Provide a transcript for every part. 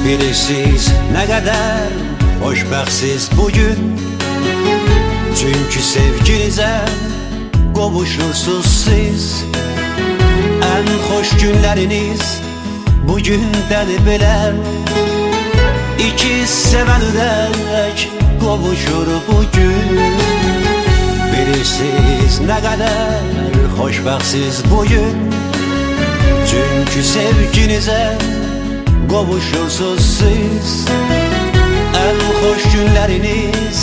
Bilirsiniz ne kadar xoşbəxtsiz bugün, çünkü sevginize qovuşursunuz siz. En hoş günleriniz bugünden belə, İki sevənlər qovuşur bugün. Bilirsiniz ne kadar xoşbəxtsiz bugün, çünkü sevginize qovuşursunuz siz. En hoş günleriniz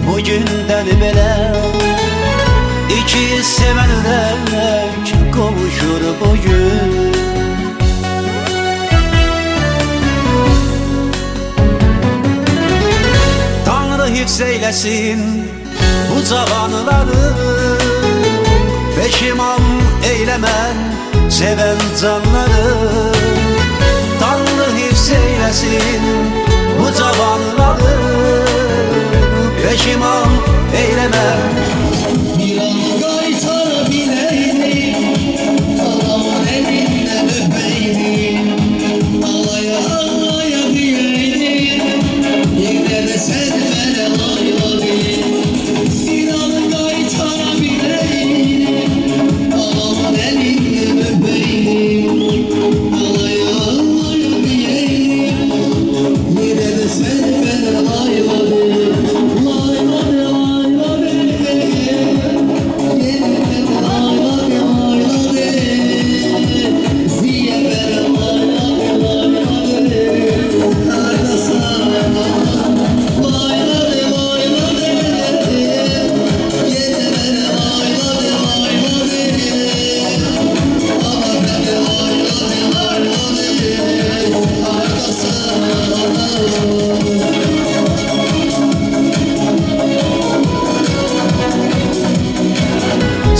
bugünden belə, İki sevənlər qovuşur bugün. Tanrı hifz eylesin bu cavanları, peşiman eylemem seven canları. Tanrı hifz eylesin bu cavanları, peşiman eylemem. Bir an qaytarabiləydim, alamın elindən öpəydim, ağlaya ağlaya biləydim, yenə də sən mənə layla bil. Bir an qaytarabiləydim, alamın elindən öpəydim, ağlaya ağlaya biləydim, yenə də sən mənə layla bil.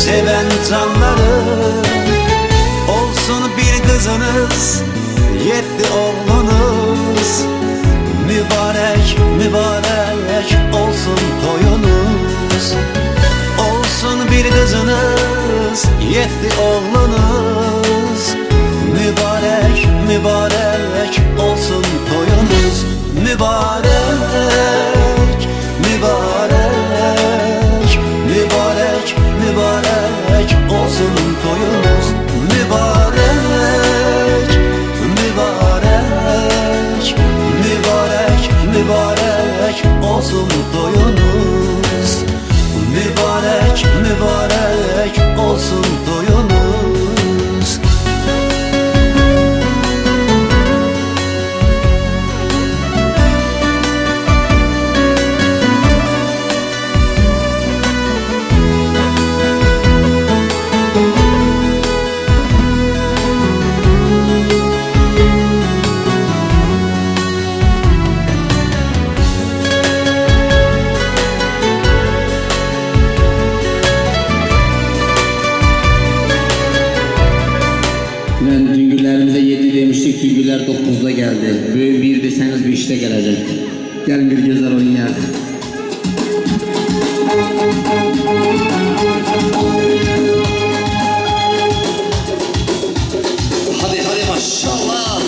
Seven canları olsun bir kızınız, 7 oğlunuz. Mübarek mübarek olsun toyunuz. Olsun bir kızınız, 7 oğlunuz. Mübarek mübarek olsun toyunuz. Mübarek mübarek mübarek mübarek olsun toyunuz. Mübarek mübarek mübarek mübarek olsun toyunuz. Mübarek mübarek olsun toyunuz. Düngüllerimize 7 demiştik, düngüller 9'da geldi. Böyle 1 deseniz 5'te gelecek. Gelin bir güzel oynayalım. Hadi hadi maşallah.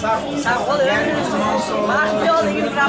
Sağ ol. Bak yolu yürüyorum.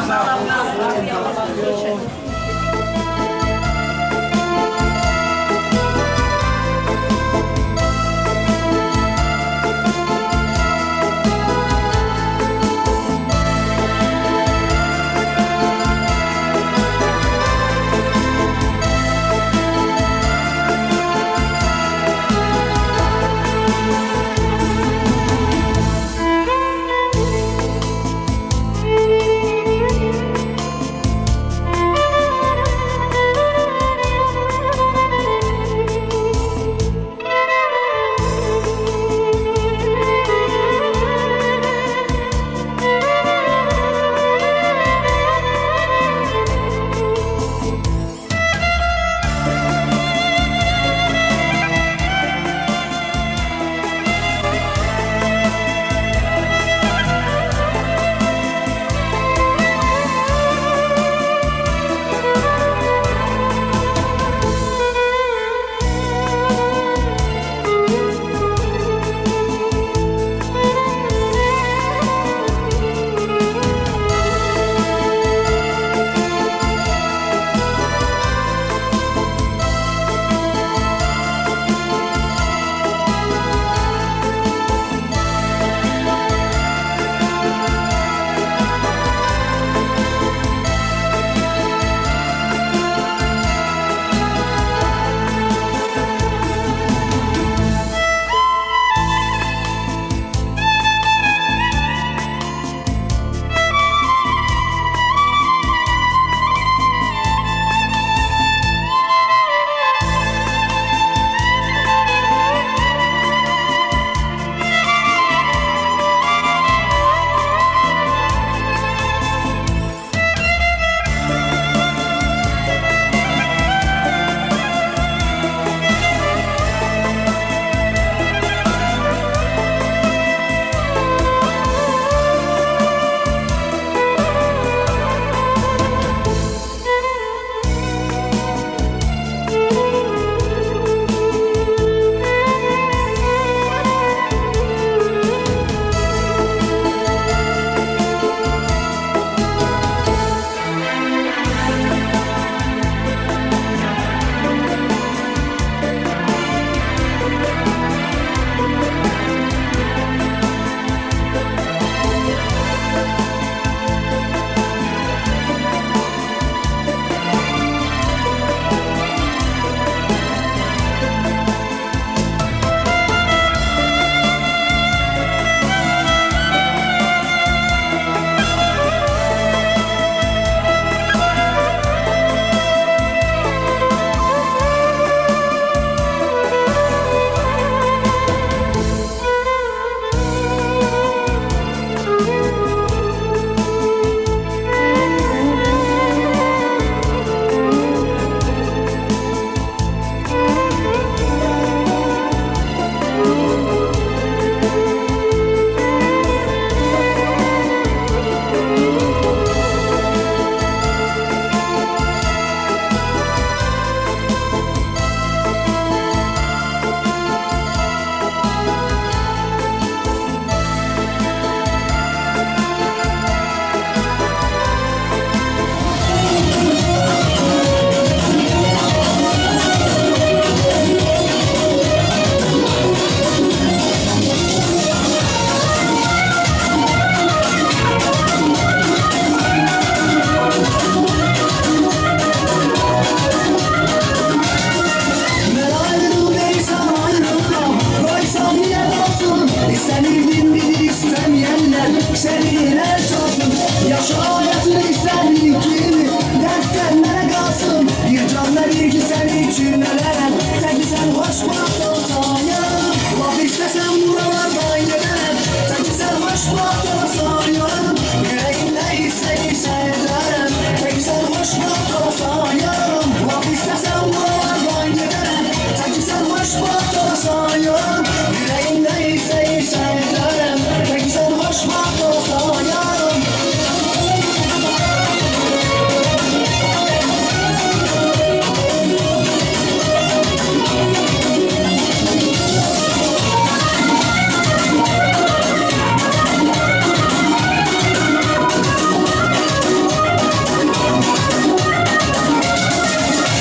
seninle çalsın. Yaşa hayatını istediğin gibi, dertlerine kalsın. Bir can verir ki senin için neler, tek sen hoş baht olsan yarım. Laf istesem buralardan gelirim, tek sen hoş baht olsan yarım. Yüreğimde isteyirse ederim, tek sen hoş baht olsan yarım. Laf istesem buralardan gelirim, tek sen hoş baht olsan yarım. Yüreğimde isteyirse ederim, tek sen hoş baht olsan yarım.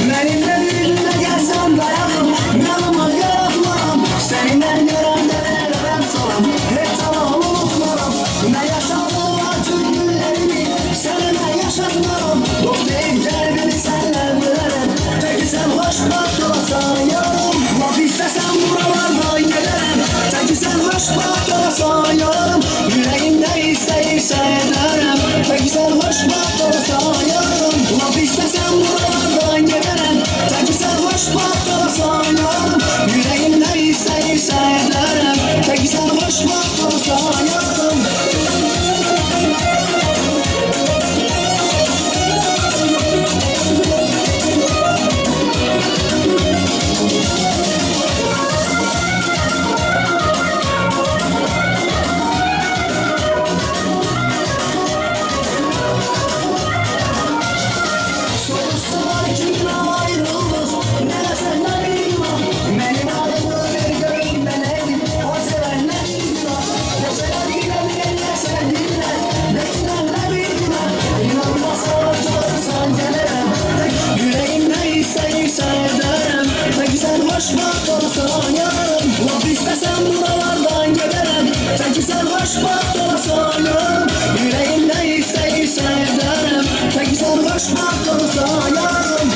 Benimle bir günde gelsen dayanım, yanıma yaratmam. Seninle görenlere ben salam, hep sana unutmam. Ne yaşadım acı günlerimi, seninle yaşatmam. Dost değil kalbimi senle bilerim, peki sen hoş baht olsan yarım. Laf istesem buralardan gelirim, peki sen hoş baht olsan yarım. Yüreğimde isteyirse ederim, peki sen hoş baht olsan yarım. Laf istesem buralardan gelirim, peki sen hoş baht olsan yarım. Yüreğimde isteyirse ederim, peki sen hoş baht olsan yarım. Soruşsalar kimle ayrıldık, neresinden bilmem. Benim adımı bir görün ben evim, o sevenler bilmem. Deseler gidebilir ne sevdiler, beklerler bilmem. İnanmazsan çağırsan gelirim, yüreğimde isteyirse ederim. Peki sen hoş baht olsan yarım, laf istesem buralardan gelirim. Peki sen hoş baht olsan yarım, yüreğimde isteyirse ederim. Peki sen hoş baht olsan yarım.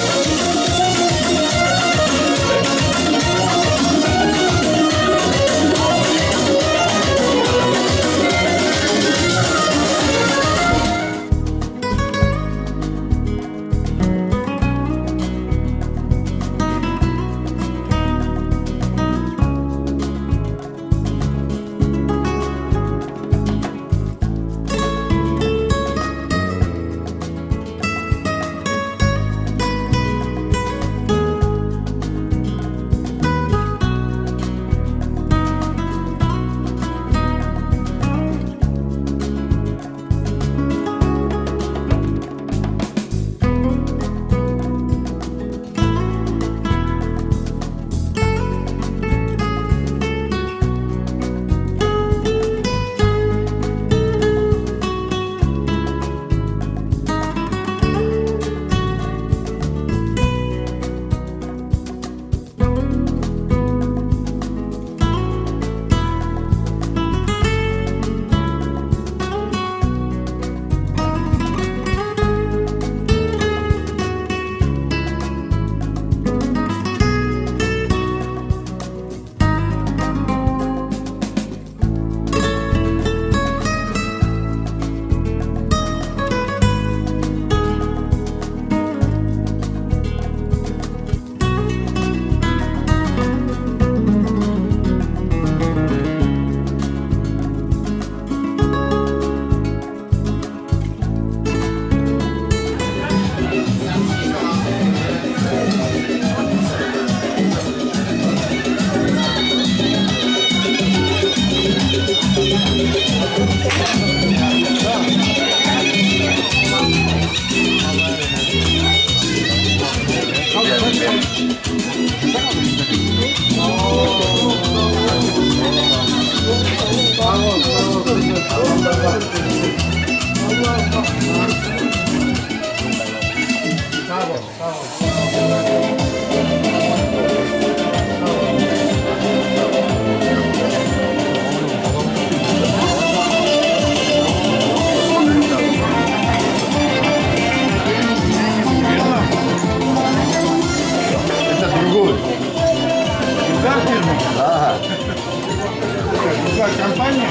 Компания?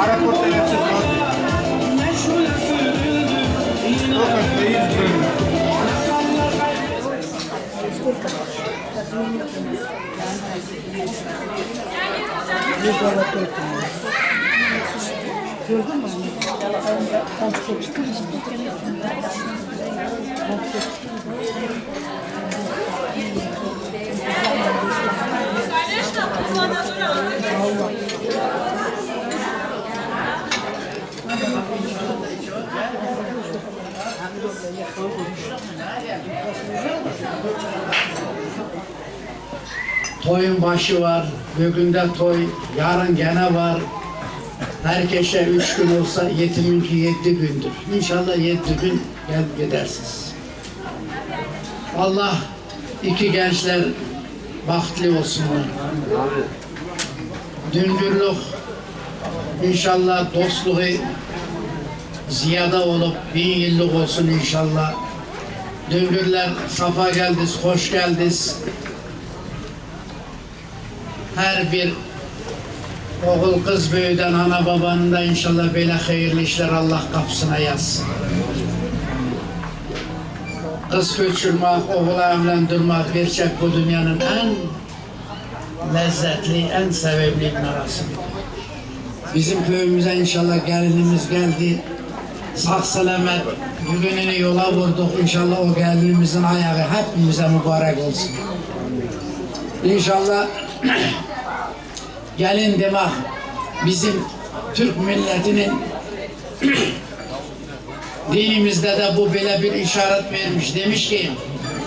Aeroport elektrik var. Çok iyi. Gördün mü? Ben çok çıktım. Toyun başı var, bugün de toy, yarın gene var. Herkese 3 gün olsa yetiminki 7 gündür. İnşallah 7 gün gelip gidersiniz. Allah iki gençler bahtlı olsunlar. Dündürlük inşallah dostluğu ziyada olup 1000 yıllık olsun inşallah. Düngürler safa geldiniz, hoş geldiniz. Her bir oğul kız büyüden ana babanın da inşallah böyle hayırlı işler Allah kapısına yazsın. Kız göçürmek, oğula evlendirmek gerçek bu dünyanın en lezzetli, en sevimli merasimidir. Bizim köyümüze inşallah gelinimiz geldi. Sağ selamet bugününü yola vurduk. İnşallah o gelinimizin ayağı hepimize mübarek olsun. İnşallah gelin demek bizim Türk milletinin dinimizde de bu böyle bir işaret vermiş. Demiş ki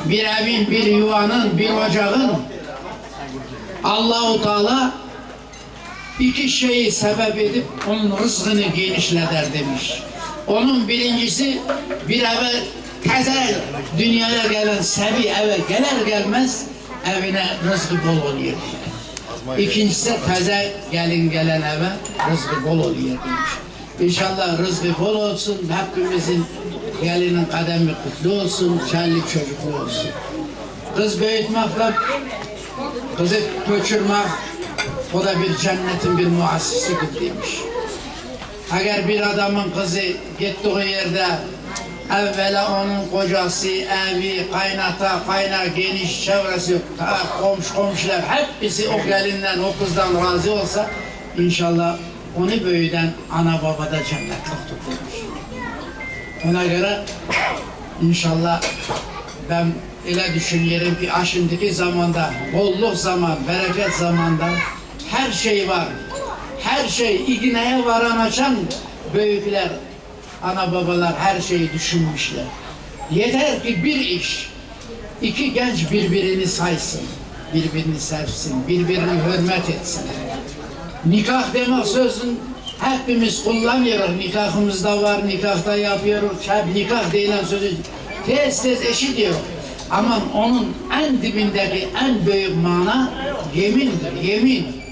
bir evin, bir yuvanın, bir ocağın Allah-u Teala iki şeyi sebep edip onun rızkını genişleder demiş. Onun birincisi bir eve tezel dünyaya gelen sebi eve gelir gelmez evine rızkı bol oluyor. İkincisi teze gelin gelen eve rızkı bol oluyor demiş. İnşallah rızkı bol olsun, hepimizin gelinin kademi kutlu olsun, şerli çocuklu olsun. Kız büyütmekle, kızı göçürmek, o da bir cennetin bir muassisidir demiş. Eğer bir adamın kızı gittiği yerde evvela onun kocası, evi, kaynata, kaynar, geniş çevresi, komşular hepsi o gelinden, o kızdan razı olsa inşallah onu büyüden ana babada cennetliktir demiş. Ona göre inşallah ben öyle düşünüyorum ki şimdiki zamanda, bolluk zaman, bereket zamanda her şey var. Her şey igneye varan açan büyükler, ana babalar her şeyi düşünmüşler. Yeter ki bir iş, iki genç birbirini saysın, birbirini sevsin, birbirini hürmet etsin. Nikah demek sözün hepimiz kullanıyoruz, nikahımızda var, nikahta yapıyoruz. Hep nikah denilen sözü tez eşi diyor. Ama onun en dibindeki en büyük mana yemindir, yemin.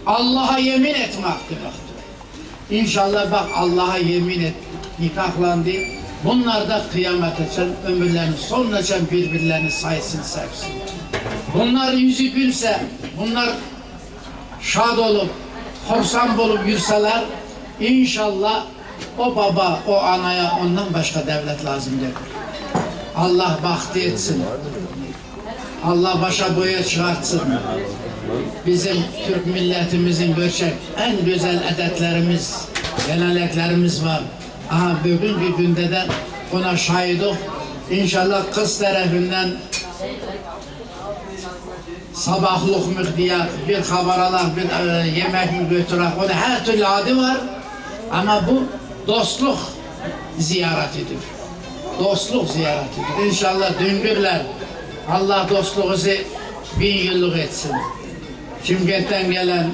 Allah'a yemin etmek demektir. İnşallah bak Allah'a yemin et, nikahlandı. Bunlar da kıyamet için ömürlerini sonuna için birbirlerini saysın, sevsin. Bunlar yüzü gülse, bunlar şad olup, korsan olup yürseler, inşallah o baba, o anaya ondan başka devlet lazım değil. Allah bahtı etsin. Allah başa boya çıkartsın. Bizim Türk milletimizin gerçek en güzel adetlerimiz, geleneklerimiz var. Aha bugünkü günde de ona şahidik. İnşallah kız tarafından sabahlık mı diye bir habaralar, bir yemek mi götürek, o da her türlü adı var. Ama bu dostluk ziyaretidir. Dostluk ziyaretidir. İnşallah düngürler, Allah dostluğunuzu 1000 yıllık etsin. Şimdiden gelen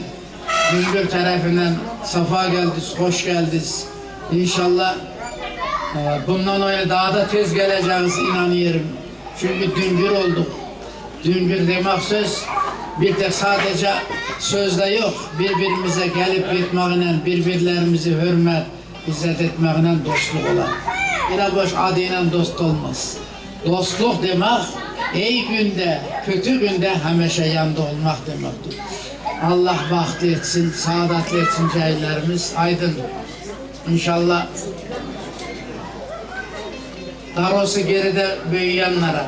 Düngür tarafından safa geldiniz, hoş geldiniz. İnşallah bundan öyle daha da tez geleceğiz inanıyorum. Çünkü Düngür olduk. Düngür demek söz bir tek sadece sözde yok. Birbirimize gelip gitmekle, birbirlerimizi hürmet, izzet etmekle dostluk olan. Yine boş adıyla dost olmaz. Dostluk demek iyi günde, kötü günde hemşe yanında olmak demektir. Allah baxt etsin, saadatlı etsin cahillerimiz. Aydın. İnşallah darosu geride büyüyenlere,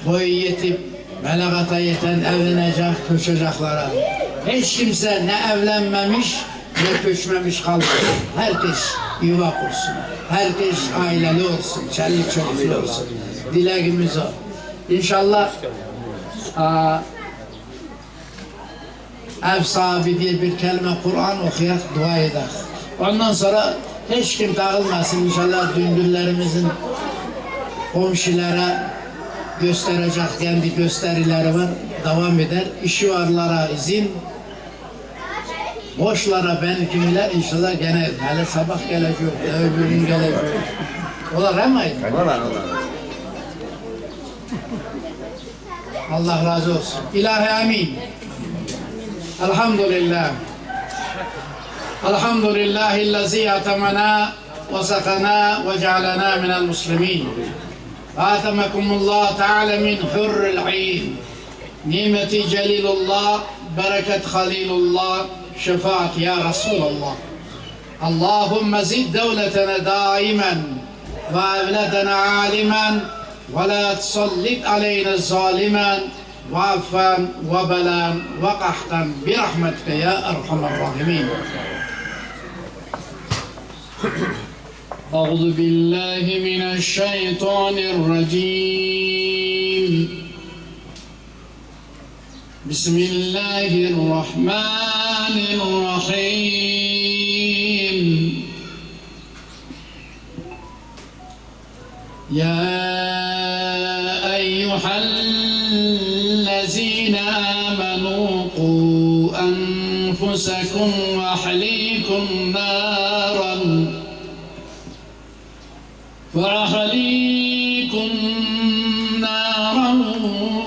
boyu yetip, belagata yeten evlenecek, köçeceklara. Hiç kimse ne evlenmemiş, ne köçmemiş kalmasın. Herkes yuva kursun. Herkes aileli olsun, çelli çocuklu olsun. Dileğimiz o. İnşallah ev sahibi diye bir kelime Kur'an okuyak, dua eder. Ondan sonra hiç kim dağılmasın. İnşallah dündüllerimizin komşulara gösterecek kendi gösterileri var. Devam eder. İşi varlara izin, boşlara ben kimiler inşallah gene hele sabah gelecek, öbür gün gelecek. Olar ama Allah razı olsun. İlahi amin. Elhamdülillah. Elhamdülillahi'llezî atamana ve sakana ve cealena minel muslimin. Atamakumullah Teala min hurril ayn. Nimeti celilullah, bereket halilullah, şefaat ya Resulallah. Allahümme zid devletena daimen ve evletena alimen ve la tusallit aleyna zalimen ve affan ve belan ve kahtan bi rahmetike ya erhamer rahimin. أعوذ بالله من الشيطان الرجيم بسم الله الرحمن الرحيم يا أيها الذين آمنوا قوا أنفسكم وأهليكم نارا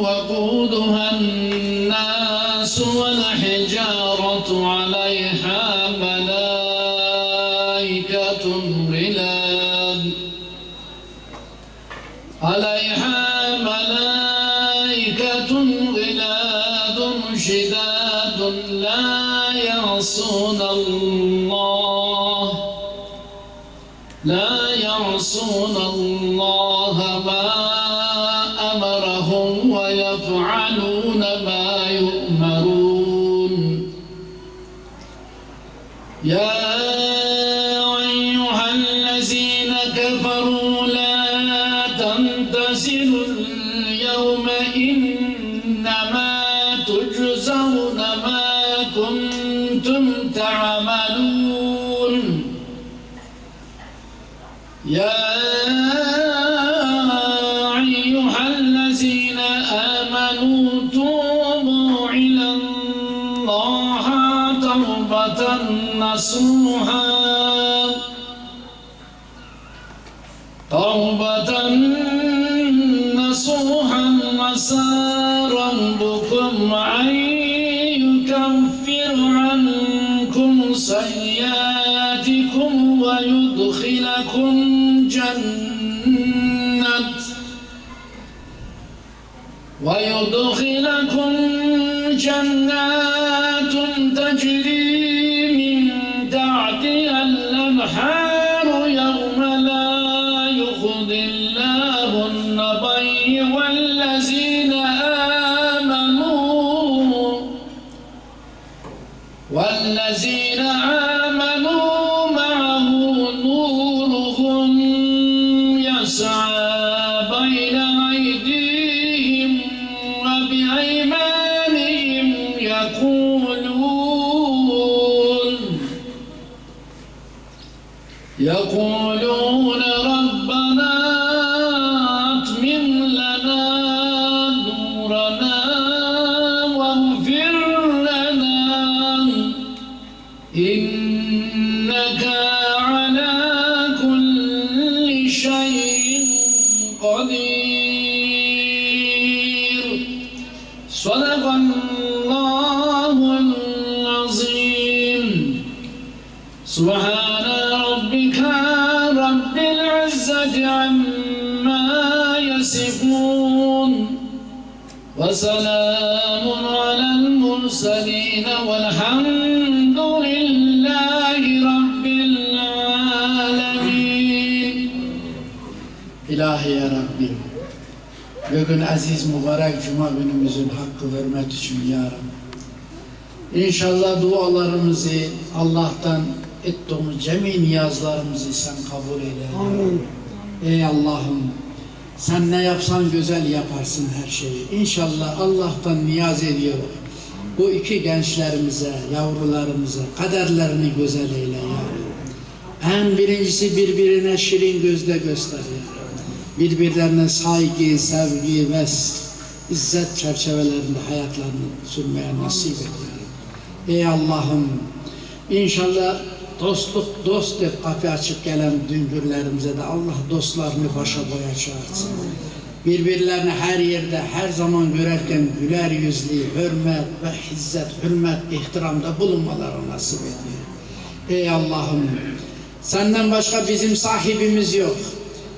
وقودها الناس والحجارة عليها ملائكة غلاد شداد لا يعصون الله ما أمرهم ويفعلون ما يؤمرون يا أيها الذين كفروا لا تنتصروا اليوم إنما تجزون ما كنتم تعملون يا أيها الذين آمنوا توبوا إلى الله توبة نصوحا عسى ربكم أن يكفر عنكم سيئاتكم ويدخلكم جنات تجري من تحتها الأنهار يوم لا يخزي الله النبي والذين آمنوا معه نورهم يسعى بين أيديهم وبأيمانهم يقولون ربنا أتمم لنا نورنا واغفر لنا إنك على كل شيء قدير صدق الله العظيم سبحان ربك رب العزة عما يصفون وسلام على المرسلين المرسلين والحمد لله رب العالمين. İlahi ya Rabbim, bugün aziz mübarek cuma günümüzün hakkı hürmet için ya Rabbi. İnşallah dualarımızı Allah'tan ettiğimiz cemi niyazlarımızı sen kabul eyle. Amin. Ey Allah'ım, sen ne yapsan güzel yaparsın her şeyi. İnşallah Allah'tan niyaz ediyorum. Bu iki gençlerimize, yavrularımıza kaderlerini güzel eyle ya Rabbi. En birincisi birbirine şirin gözle göster ya Rabbi. Birbirlerine saygı, sevgi ve izzet çerçevelerinde hayatlarını sürmeye nasip et ya Rabbi. Ey Allah'ım, inşallah dost et kapı açıp gelen düngürlerimize de Allah dostlarını başa boya çağırsın. Birbirlerini her yerde, her zaman görerken güler yüzlü, hürmet ve izzet, hürmet, ihtiramda bulunmaları nasip ediyor. Ey Allah'ım, senden başka bizim sahibimiz yok.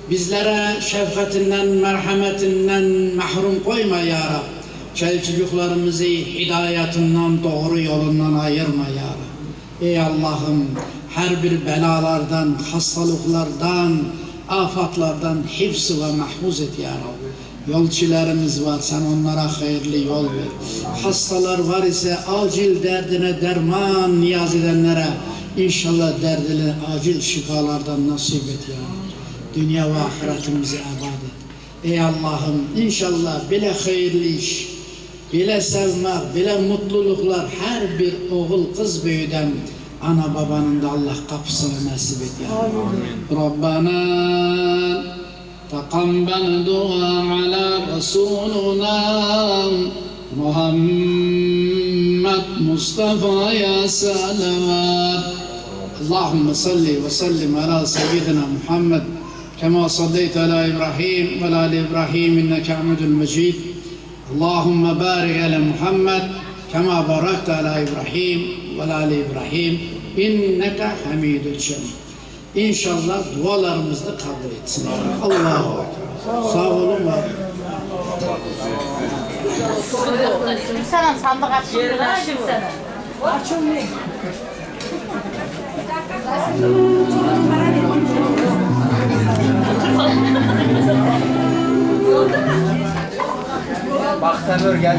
Bizlere şefkatinden, merhametinden mahrum koyma ya Rabbi. Çocuklarımızı hidayetinden, doğru yolundan ayırma ya Rabbi. Ey Allah'ım, her bir belalardan, hastalıklardan, afatlardan hifz ve mahfuz et ya Rabbi. Yolcularımız var, sen onlara hayırlı yol ver. Hastalar var ise acil derdine derman niyaz edenlere inşallah derdine acil şifalardan nasip et ya Rabbi. Dünya ve ahiretimizi ebad et. Ey Allah'ım, inşallah bile hayırlı iş, bile sevmek, bile mutluluklar her bir oğul kız büyüden ana babanın da Allah kapısını nasip et ya Rabbi. Rabbana taqabbal dua ala Resuluna Muhammed Mustafa'ya salavat. Allahümme salli ve sellim ala seyyidina Muhammed kema sallayte ala İbrahim ve ala İbrahim inneke hamidun mecid. Allahümme barik ala Muhammed kema barakte ala İbrahim ve ala İbrahim inneke hamidun şemid. İnşallah dualarımızı da kabul etsin. Allahu Ekber. Sağ olun var. Sen sandık açın. Açın. Bak Temur gel.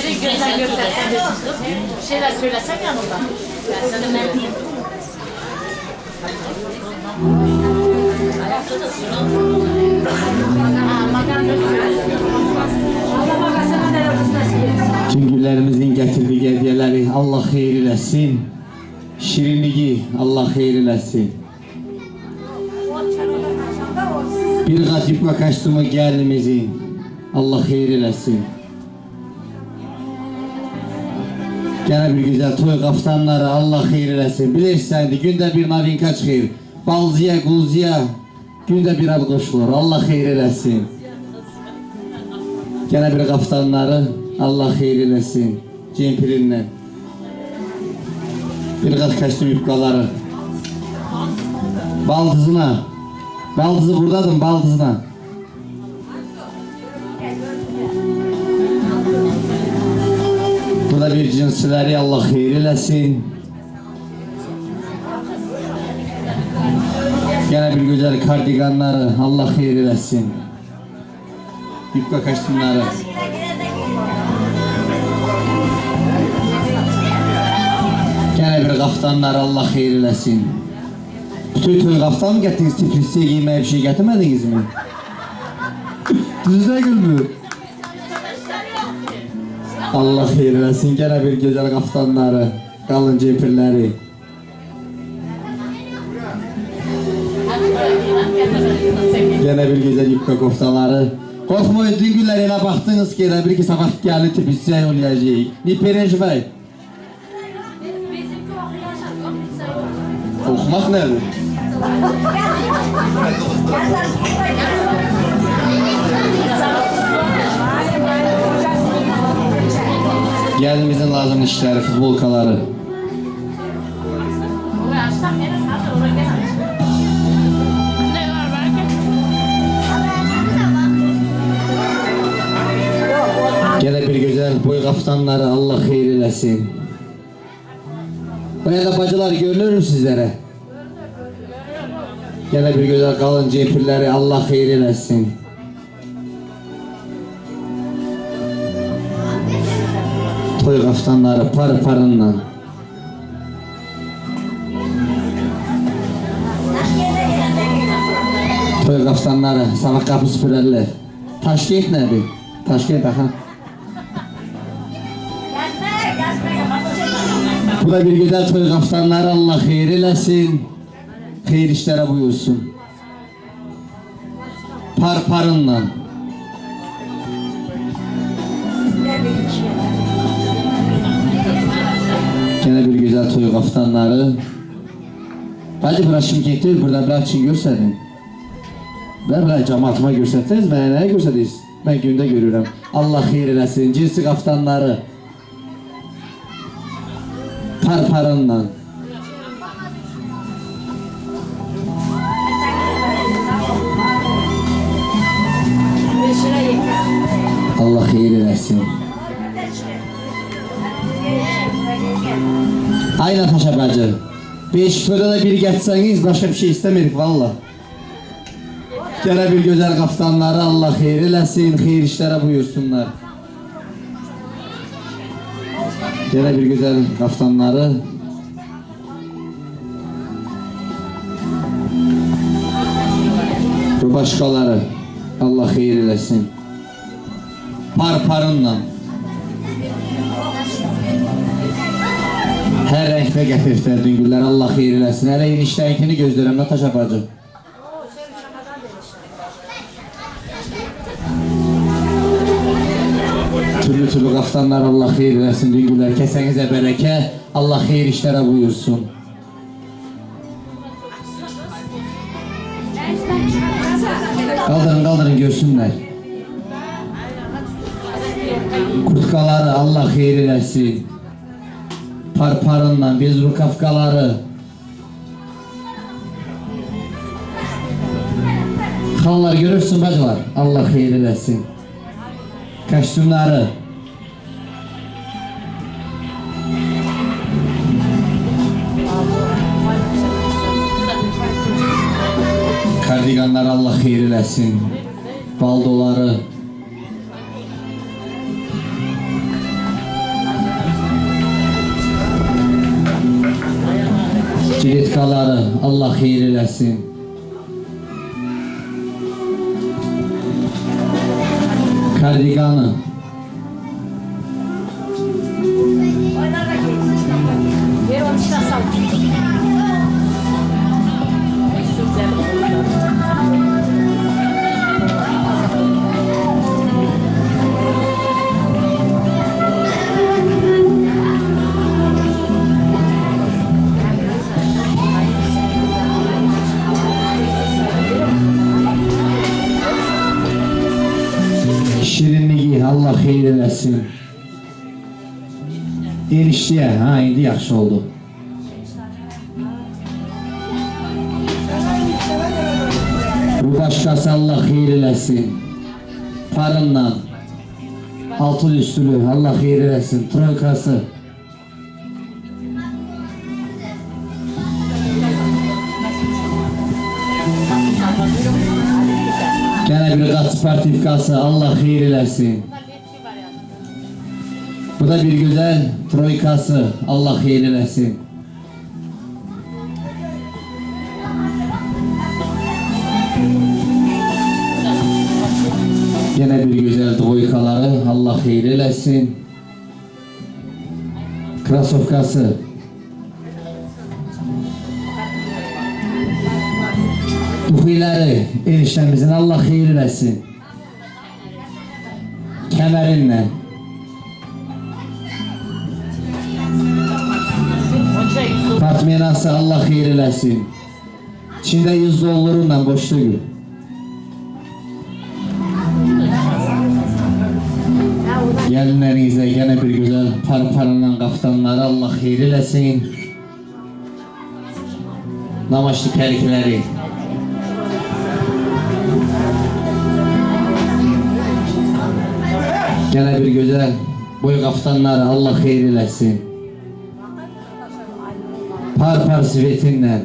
Direkt gözden göstersen bir şeyler söylesen yanında. Ben sana ne diyeyim? Tüm güllerimizin getirdiği hediyeleri Allah hayır eləsin. Şirinliği Allah hayır eləsin. Bir kat yupka kaçtımı gelinimizin Allah hayır eləsin. Gene bir güzel toy kaftanları Allah hayır eləsin. Bilirsen de günde bir navinka çıkıyor. Balzıya, gulzuya günde bir ad koşulur. Allah hayır eləsin. Gene bir kaftanları Allah hayır eləsin. Cempirinle. Bir kat kaçtım yupkaları. Baldızına. Baldızı buradadır, baldızına. Burada bir cinsleri Allah hayır eləsin. Gene bir güzel kardiganları Allah hayır eləsin. Yupka kaçtımları. Gene bir kaftanlar Allah hayır eləsin. Toy kaftan mı getirdiniz? Tiflis'e giymeye bir şey getirmediniz mi? Düzde gülmür. Allah hayır eləsin. Gene bir güzel kaftanları, kalın cepirleri. Gene bir güzel yupka koftaları. Korkmayın, dün günler ele baktınız ki gene bir iki sabah geldi Tiflis'e oynayacak. Ne perejvay? Okumak nedir? Gelinimizin lazım işleri, futbolkaları. kaftanları Allah xeyir eləsin. Bu da bacılar görünür mü sizlere? Gene bir güzel kalın cepirleri Allah xeyir eləsin. Toy kaftanları parınla. Toy kaftanları sabah kapı süpürerler. Taşkent nedir? Taşkent aha. Bu da bir güzel toy kaftanları Allah xeyir eləsin. Xeyir işlere buyursun. Parınla. Gene bir güzel toy kaftanları. Bacı bura Şimkent değil, burada bırak için gösterin. Ben cemaatıma gösterseniz ben neye gösteririz? Ben günde görürüm. Allah xeyir eləsin. Cinsi kaftanları. Parınla. Allah xeyir eləsin. Aynen Taşa bacı. 5 kiloda da bir geçseniz başka bir şey istemirik valla. Gene bir güzel kaftanları Allah xeyir eləsin, xeyir işlere buyursunlar. Gene bir güzel kaftanları. Bu başkaları Allah xeyir eləsin. Parınla. Her renkte getirdiler düngüller Allah xeyir eləsin. Hele eniştəyinkini gözləyirəm Natasha bacı. Türlü kaftanlar Allah xeyir eləsin düngüller. Kesenize bereke Allah xeyir işlere buyursun. Kaldırın görsünler. Kurtkaları Allah xeyir eləsin. Parınla bezru kafkaları. Xanlar görürsün bacılar Allah xeyir eləsin. Kostyumları. Kardiganlar Allah xeyir eləsin. Baldoları. Ciletkaları Allah xeyir eləsin. Kardiganı. Ver onu işte sal. Şirinliği Allah xeyir eləsin. Erişdiyə, ha indi yaxşı oldu. Bu başkası Allah xeyir eləsin. Parınla. Altı üstülü Allah xeyir eləsin. Troykası. Gene bir kat sportifkası Allah xeyir eləsin. Bu da bir güzel troykası Allah xeyir eləsin. Yine bir güzel troykaları Allah xeyir eləsin. Krasovkası. Tuhiləri eniştemizin Allah xeyir eləsin. Kemerinle. Fatmenası Allah xeyir eləsin. İçinde 100 dolarla boşta gül. Gelinlerinizle gene bir güzel parlanan kaftanları Allah xeyir eləsin. Namaşlı perikleri. Gene bir güzel boy qaftanları Allah xeyir eləsin. Par sivetinlə,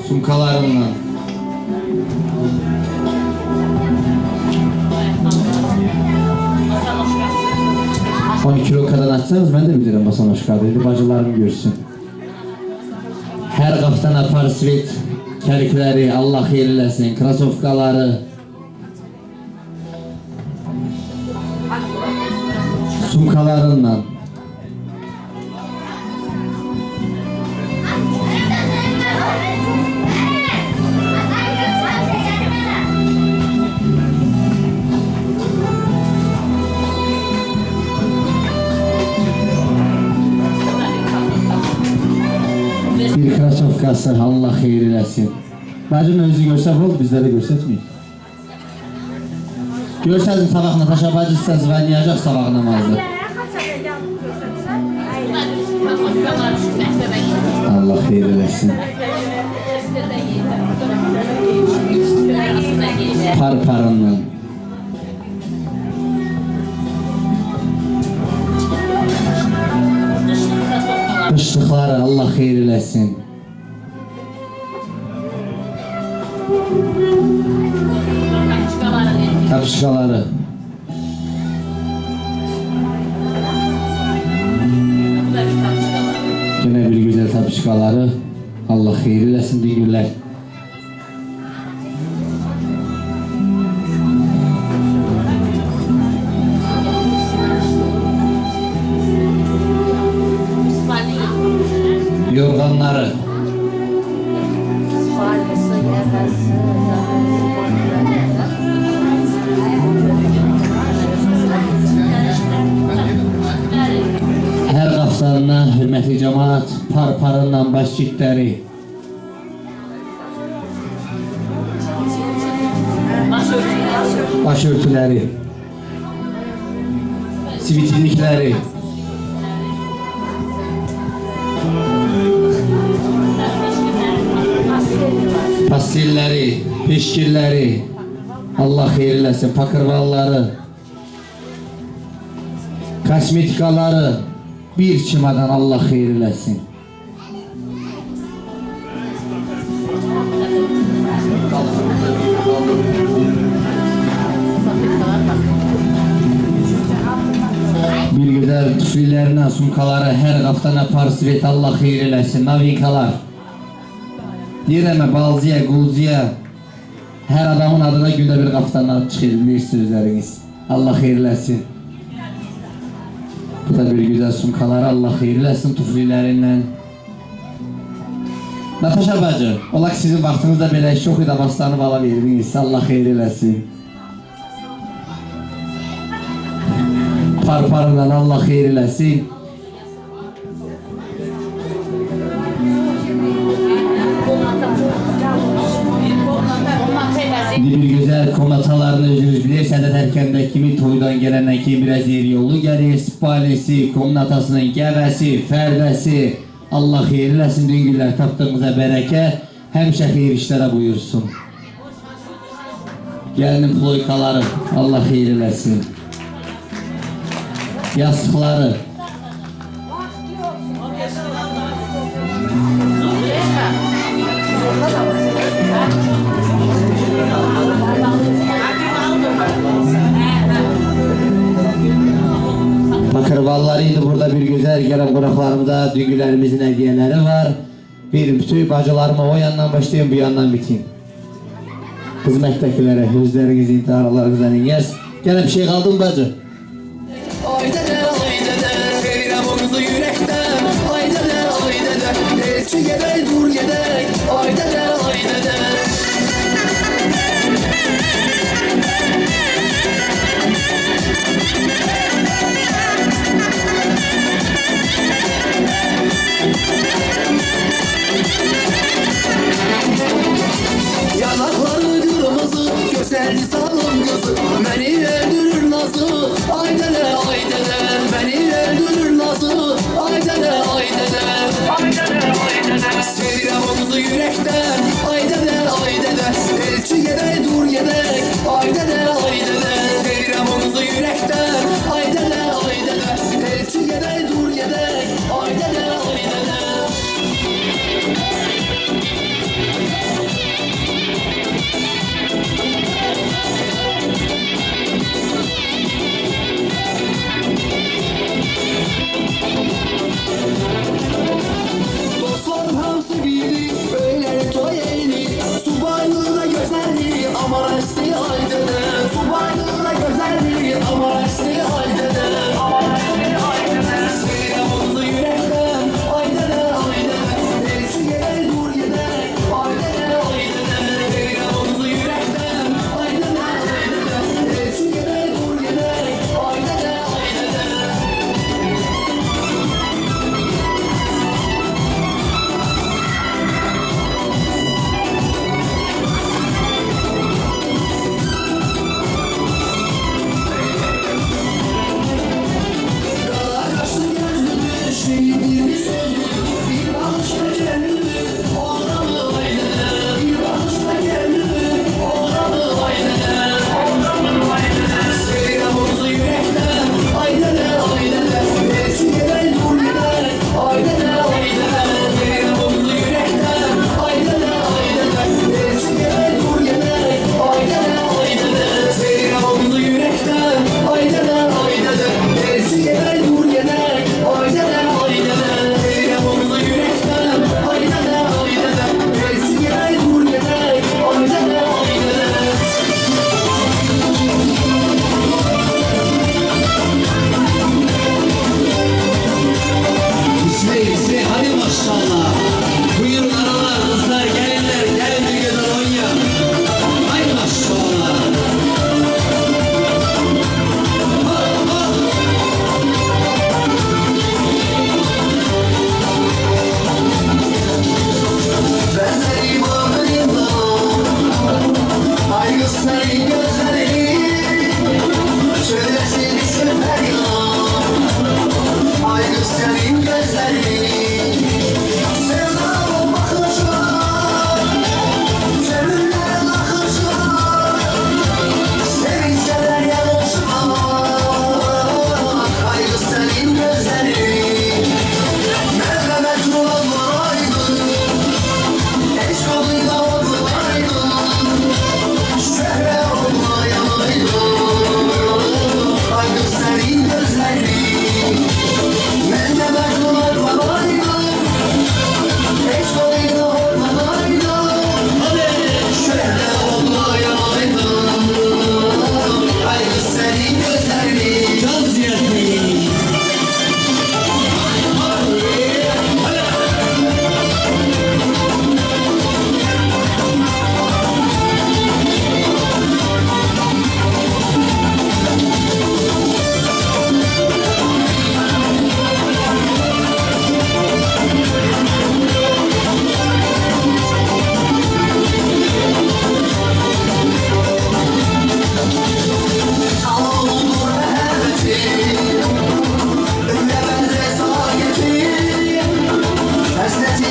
sumkalarınla. 10 kilo kadar açsanız ben de bilirim Basanoşka'da. Bacılarım görsün. Her qaftana par sivet kərikləri Allah xeyir eləsin. Krasovkaları, sumkalarınla. Bir krasovkası Allah xeyir eləsin. Bacının özü görsək oldu, bizlərə görsətməyik. Görsəydin sabah Natasha bacı sizə zvanlayacaq sabah namazı. Allah xeyir eləsin. Parınla. Qışlıqları Allah xeyir eləsin. Tapışqaları. Yine bir güzel tapışqaları Allah xeyir eləsin deyirlər. Yorganları. Her qaftanına hürmetli cemaat parınla başçikləri. Başörtüləri. Sivitinlikləri. Pastilləri, peşkirləri, Allah xeyir eləsin, pakırvalları, kosmetikaları, bir çimadan Allah xeyir eləsin. Bir güzel tüflilerine, sumkaları, her qaftana par sivet Allah xeyir eləsin, navinkalar. Deyirəm, balziya, qulziya, her adamın adına günde bir qaftanlar çıxır, bilirsiniz. Allah xeyir eləsin. Bu da bir güzel sumkaları Allah xeyir eləsin tuflilerinden. Natasha bacı, ola ki sizin vaxtınızda belə iş çox idi, baslanıb ala verdiniz. Allah xeyir eləsin. Parından Allah xeyir eləsin. Bir güzel komatalarını özünüz bilir. Sədat Erkəndə kimi toydan gələnən kimi biraz yer yolu gəlir. Spalisi, komnatasının gəvəsi, fərdəsi. Allah xeyir eləsin, dün günlər tapdığımıza bərəkə. Həmişə xeyir işlərə buyursun. Gəlinin ploykaları Allah xeyir eləsin. Yastıqları. Bakırvallarıydı burada bir güzel gelen qonaqlarımıza düngülerimizin hediyeleri var. Bir bütün bacılarıma o yandan başlayayım bu yandan biteyim. Hizmettekilere gözlerinizi intiharlarınızdan ingez. Gene bir şey kaldı mı bacı? Verirəm o qızı yürekten. Ay dede, ay dede. Elçi gedək, dur gedək. Ay dede, ay dede. Yanakları kırmızı, gösterdi salım kızı. Beni öldürür nazı. Ay dede, ay dede. Beni öldürür nazı. Ay dede, ay dede. Ay dede, ay dede. Sevirəm o kızı yürekten. Ay dede, ay dede. Elçi gedək, dur gedək. Ay dede, ay dede. Sevirəm o kızı yürekten. Ay dede,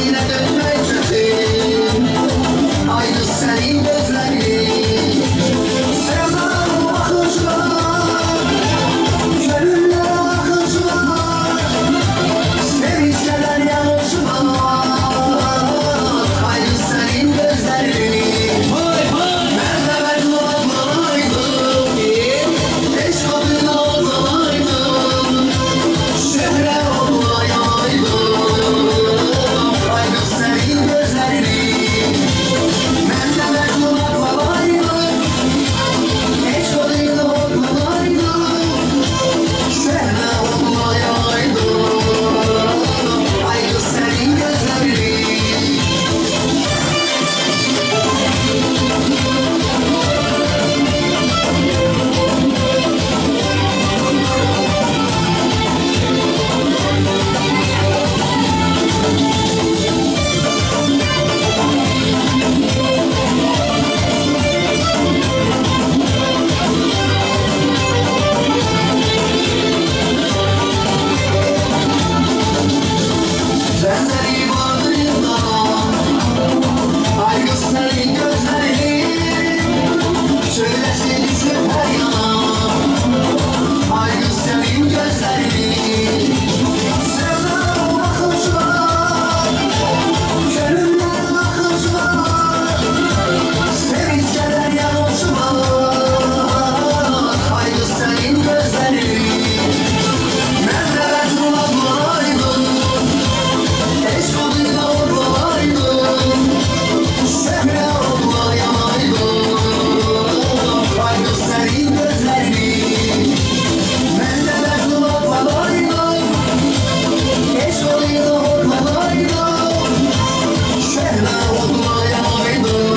Həsrətinə dönmək çətin Ay qız sənin gözlərin Sevdam baxışlar Gönüllər axışlar Sevincələr yağışlar Ay qız sənin gözlərin Mən də məcnun olaydım Heç qadına olmayaydım Şöhrə olmayaydım Ay qız sənin gözlərin Mən də məcnun olaydım Heç qadına olmayaydım Şöhrə olmayaydım Ay qız sənin gözlərin Sənləri bağrından Ay qız sənin gözlərin Şöyləsi düşür hər yana Ay qız sənin gözlərin Sevdam baxışlar Gönüllər axışlar Sevincələr yağışlar Ay qız sənin gözlərin Mən də məcnun olmayaydım Heç qadına olmayaydım Şöhrə olmayaydım Ay qız sənin gözlərin Mən də məcnun olmayaydım Heç qadına olmayaydım Şöhrə olmayaydım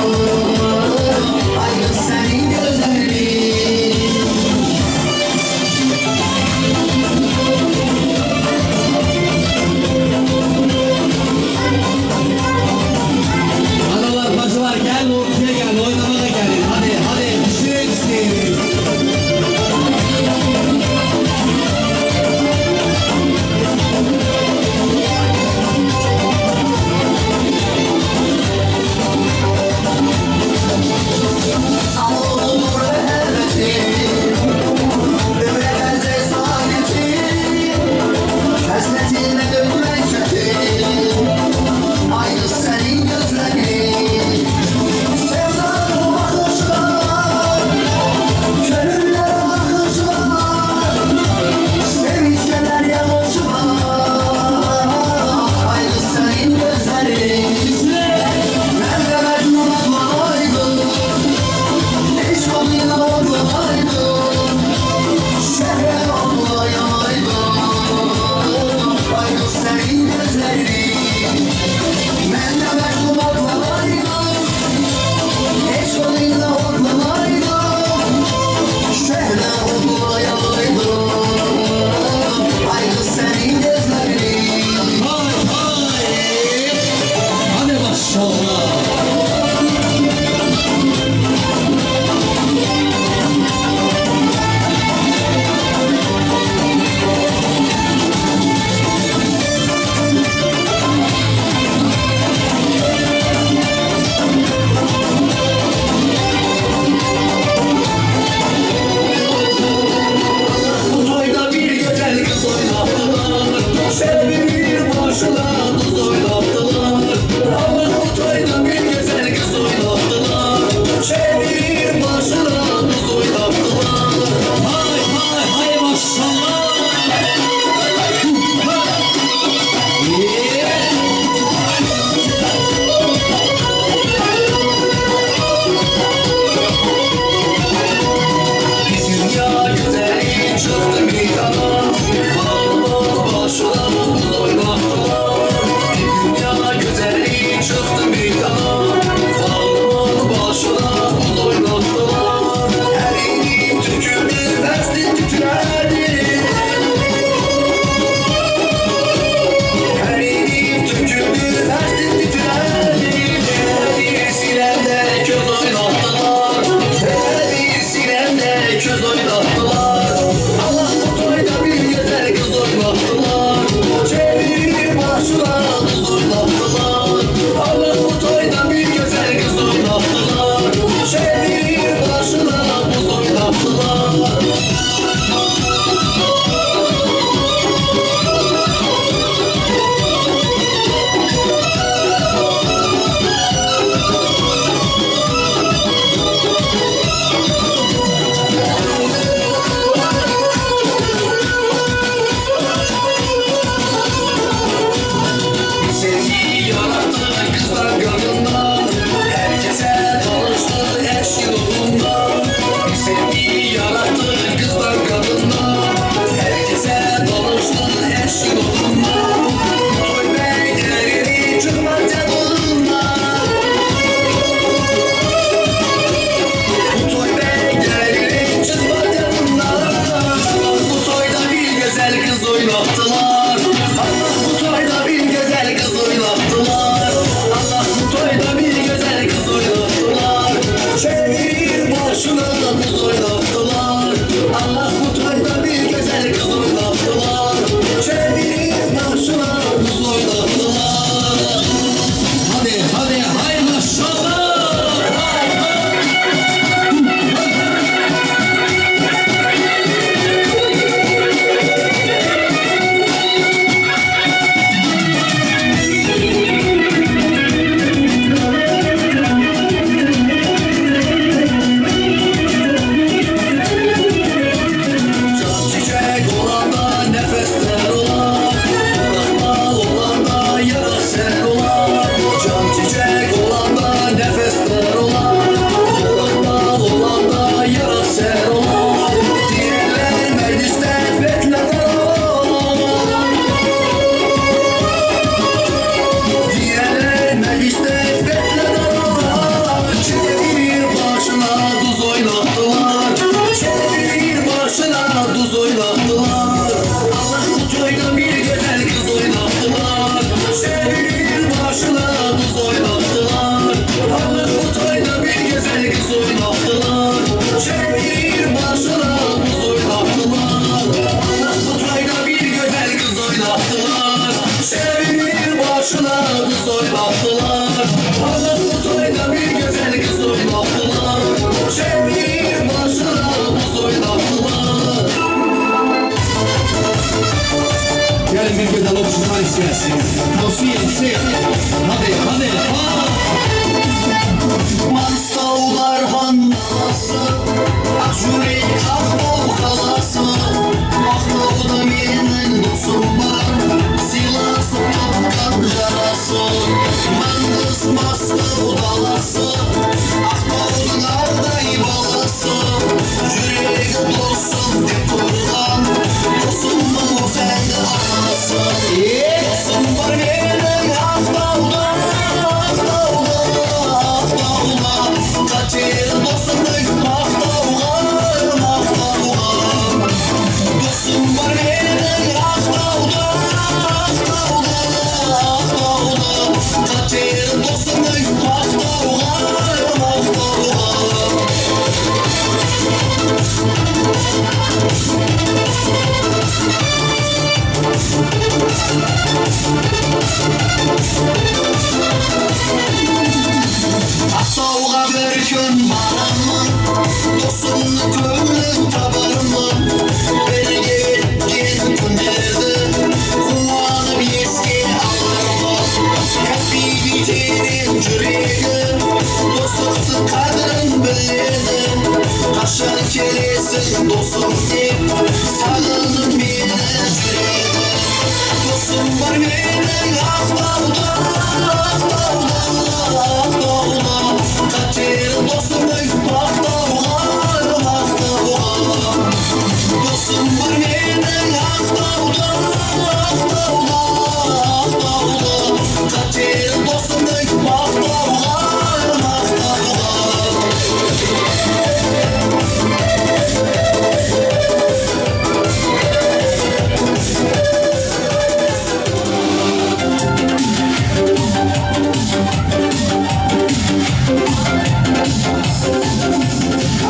Ay qız sənin gözlərin Analar, bacılar gelin ortaya gelin, oynamaya gelin. Hadi, hadi, düşün. Olur rəhmətin Ömrə bənzər saadetin Həsrətinə dönmək çətin Ay qız sənin gözlərin Sevdam baxışlar Gönüllər axışlar Sevincələr yağışlar Ay qız sənin gözlərin Mən də məcnun olmayaydım Heç qadına olmayaydım Şöhrə olmayaydım Ay qız sənin gözlərin Mən də məcnun olmayaydım Heç qadına olmayaydım Şöhrə olmayaydım Ay qız sənin gözlərin Hay hay! kız oynattılar. Anadolu toyda bir güzel kız oynattılar. Şehrin başına kız oynattılar. Gelin bir güzel okşular isteyesin. Tavsiye etsin. Hadi. Mastavlar handalası, Akşurek Akbol kalası. Akbolda benim dostum var, silah soğuk jarası. Mandız Mastav dalası, Akbol'un arday balası. Yürek dostum dep turgan, dostumun fendi anası. Dostum var benim Akbol'da. Kaçır dostum Maftavga. Dostum var benim Maftavga. Kaçır dostum Maftavga. Aktauga bir gün baramın, dostumlu köylü tabarımın. Belge etken günlerde, kuvanıp eski ağlarımın. Kasbi biterin yüreği, dostluktu kadrin bilirdi. Kaşan kelesin dostum deyip, sağlanıp beni yüreği. Dostum var benim Aktauga. Kaçır dostum Maftavga. Dostum var benim Aktauga. Kaçır dostum Maftavga.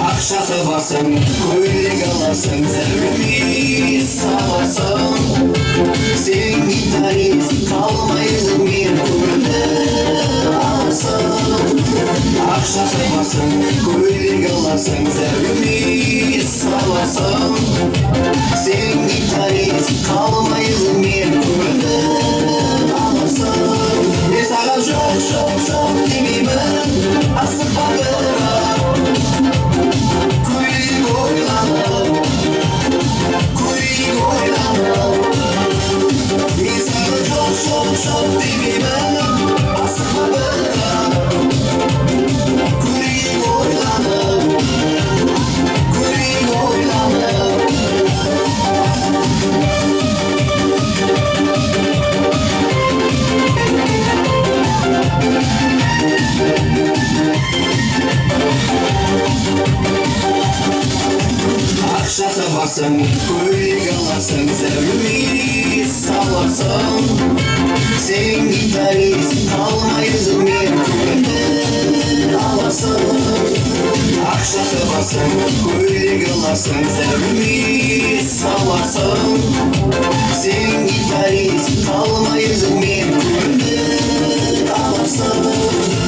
Akşatı basın, kuyruğu alasın, zevkimi salasın. Sen gitarist kalmayız bir kuyruğu alasın. Akşatı basın, kuyruğu alasın, zevkimi salasın. Sen gitarist kalmayız bir kuyruğu alasın. Ne sana çok demeyim ben, asık bakıra. Çok değil ben, asma bana. Kuri oylana. Akşata basın, kuyruğu alasın, zevkimi salasın. Sen gitarist kalmayız bir kuyruğu alasın. Akşata basın, kuyruğu alasın, zevkimi salasın. Sen gitarist kalmayız bir kuyruğu alasın.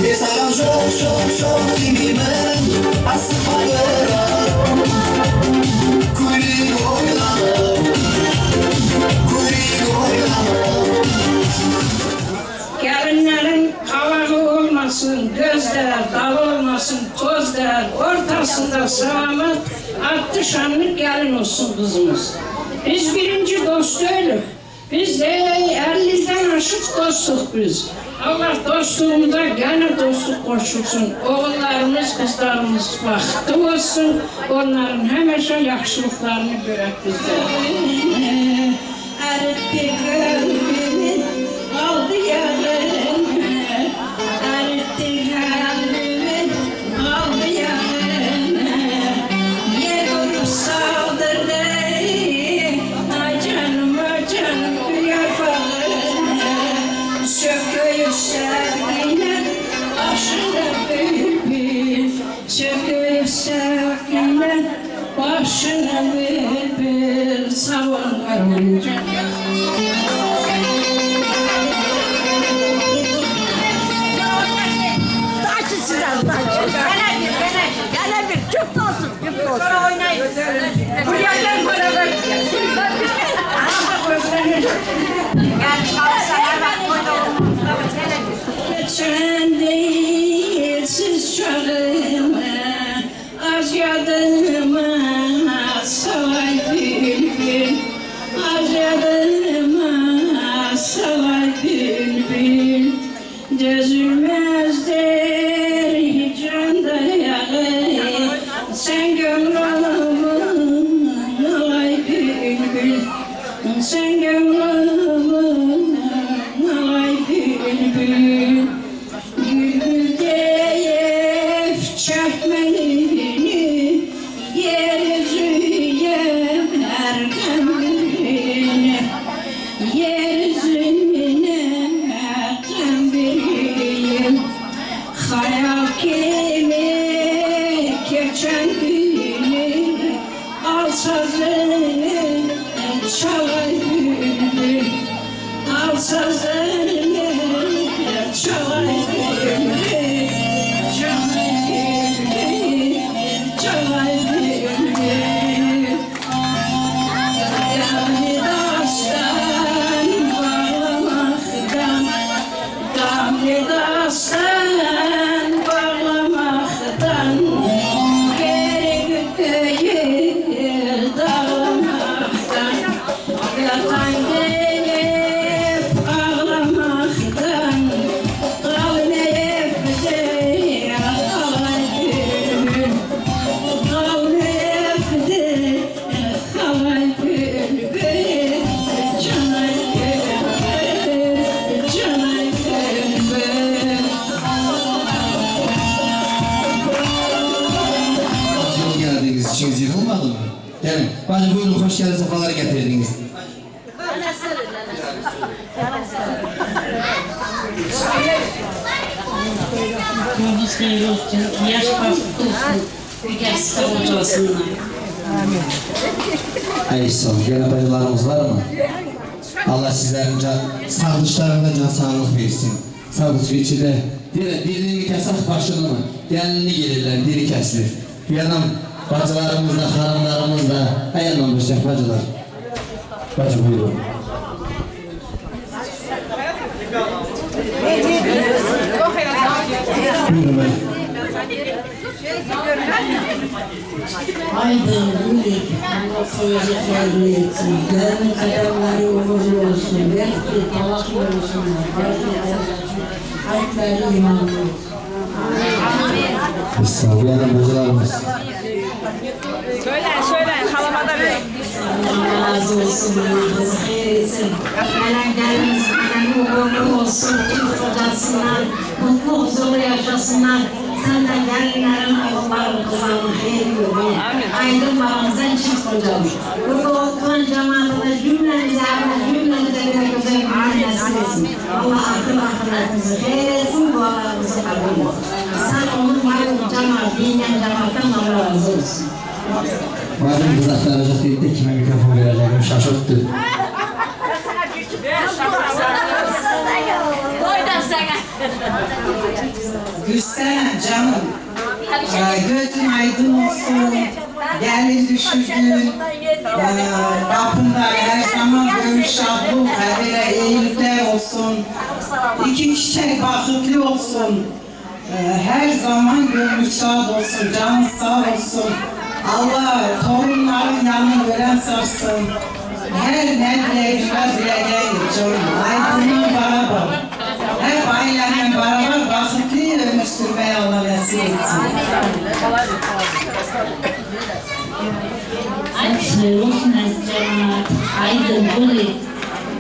Mesela çok demeyim ben, asma bana. Gelinlerin kavağı olmasın, gözler dal olmasın, tozlar ortasında selamet, attı şanlı gelin olsun kızımız. Biz birinci dost değiliz. Biz de 50'den aşık dostluk biz. Allah dostluğumuza gene dostluk koşulsun. Oğullarımız, kızlarımız bahtı olsun. Onların hemeşe yakışılıklarını görək bizde. Eritti kalbimi, aldı yanına. Eritti kalbimi, aldı yanına. Yer vurup saldırdı, ay canım yarfağına. Söküyor sevgiyle, başına bülbül. Söküyor sevgiyle, başına bülbül. Savun karınca. Buraya gel beraber. Geçen değilsiz çağıma, az yadıma salay bülbül, az yadıma salay bülbül. Dözülmezdir hicran dayağı, sen gönlümün alay bülbül, sen gönlümün alay bülbül. Bülbül deyip çekmeni, yeryüzüne erkendirini, yeryüzüne erkendirini. Hayal kimi geçen günü, al sazını çalay bülbül, al sazını çalay bülbül, çalay bülbül, çalay bülbül. Yani dastan bağlamaktan, gamli dastan bağlamaktan, geri göğe dağlamaktan, yatan gelip ağlamaktan, kavneyip de ağlay bülbül, kavneyip de ağlay bülbül, canay bülbül, canay bülbül. Hoş geldiniz. İçiniz yıkılmadı mı? Gelin. Bacım buyurun hoş geldiniz. Sefalar getirdiniz. Yolunuz hayırlı olsun, yaş başlıklı olsun, bir gerisi olacağısınlar. Ey sağ olun. Gene bacılarımız var mı? Allah sizlerin sağlıklarına can sağlık versin. Sağlık içinde dilini kesek başını mı? Gelini gelirler, diri kesilir. Yanım bacılarımız da, hanımlarımız da ayarlanmışlar bacılar. Bacı buyurun. Buyurun ben. Aydın, Rulik, Allah seveceklerini etsin. Yarın kademleri uğurlu olsun, bekli, talaklı olsunlar. Kalpleri imanlı olsun. Sağ olun. Yanım bacılarımız. Söyleyin, halama da verin. Allah razı olsun, rızık hayır etsin. Gelen geliniz, gelen uğurlu olsun. Tüm kocasınlar, mutlu huzurlu yaşasınlar. Senden gelinlerin oğulları kızarlı hayır yolu. Aydın babamızdan çift kocam. Burada oturan cemaatine cümlemize bir güzel bir nasip etsin. Allah akıl akıllarınızı hayır etsin, dualarınızı kabul etsin. Sen onun var cemaat, dinleyen cemaattan Allah razı olsun. Madem kız aktaracak dedi de kime mikrofon vereceğim şaşırttı. Koydan sana. Gülsene canım, gözün aydın olsun, gelin düşürdün, kapında her zaman görüş şadlık, evine iyilikler olsun, iki çiçek bakıklı olsun, her zaman gönlü şad olsun, canın sağ olsun, Allah torunların yanını gören sarsın, her ne dileyeceğim canım, aydınlığı beraber. Hep ailemle beraber bakıklı ömür sürmeye Allah nasip etsin. Hayırlı olsun cemaat, aydın, Rulik.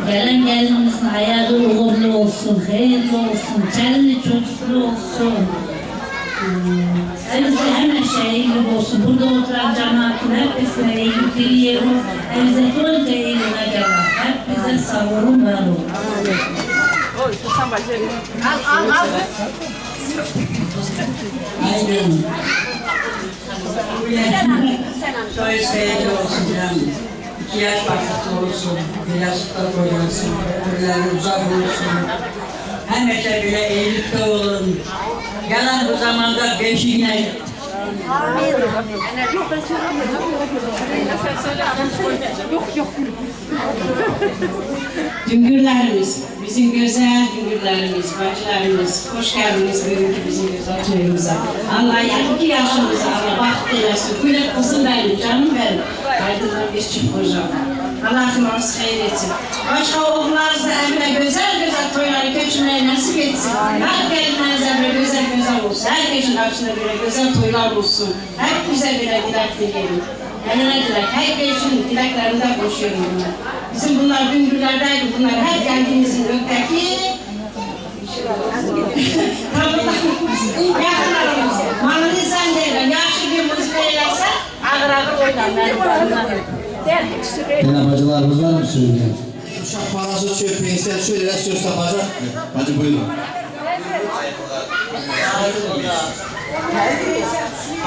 Gelen gelinimizin hayatı uğurlu olsun, hayırlı olsun, çelli çocuklu olsun. Evimizde hemen şey iyilik olsun. Burada oturan cemaatin hepsine iyilik diliyorum. Evimize önce iyiliğine gelen. Hepinize sağ olun, var olun. Al. Aynen. Soy sevgi olsun canım. 2 yaş başlıklı olsun, bir yaşlıkta koyarsın, ömürleri uzak olsun. Hem bile iyilikte olun. Gelen bu zamanda beşiğine Güngürlerimiz, bizim güzel güngürlerimiz, bacılarımız, hoş geldiniz bugünkü bizim güzel köyümüze. Allah 22 yaşımıza Allah baxt eylesin. Gülüp kızım benim, canım benim. Aydınlar bir çift hocam. Allah kılarınız hayır etsin. Başka oğullarınız da emre güzel güzel toyları geçirmeyi nasip etsin. Her gelinleriniz emre güzel güzel olsun. Herkesin hepsine göre güzel toylar olsun. Hep bize bile dilek dileyelim. Eline dilek, herkesin dileklerinden koşuyorum bunlar. Bizim bunlar güngürlerdeydi, bunlar hep kendimizin öteki. Yakınlarımız, malını sen deyirler, yaşlı bir müzik eylersen, ağır ağır oynar. Yine bacılarımız var mı söylüyor? Uşaq parası çöp, pensiya şöyle söz tapacaq. Hadi buyurun.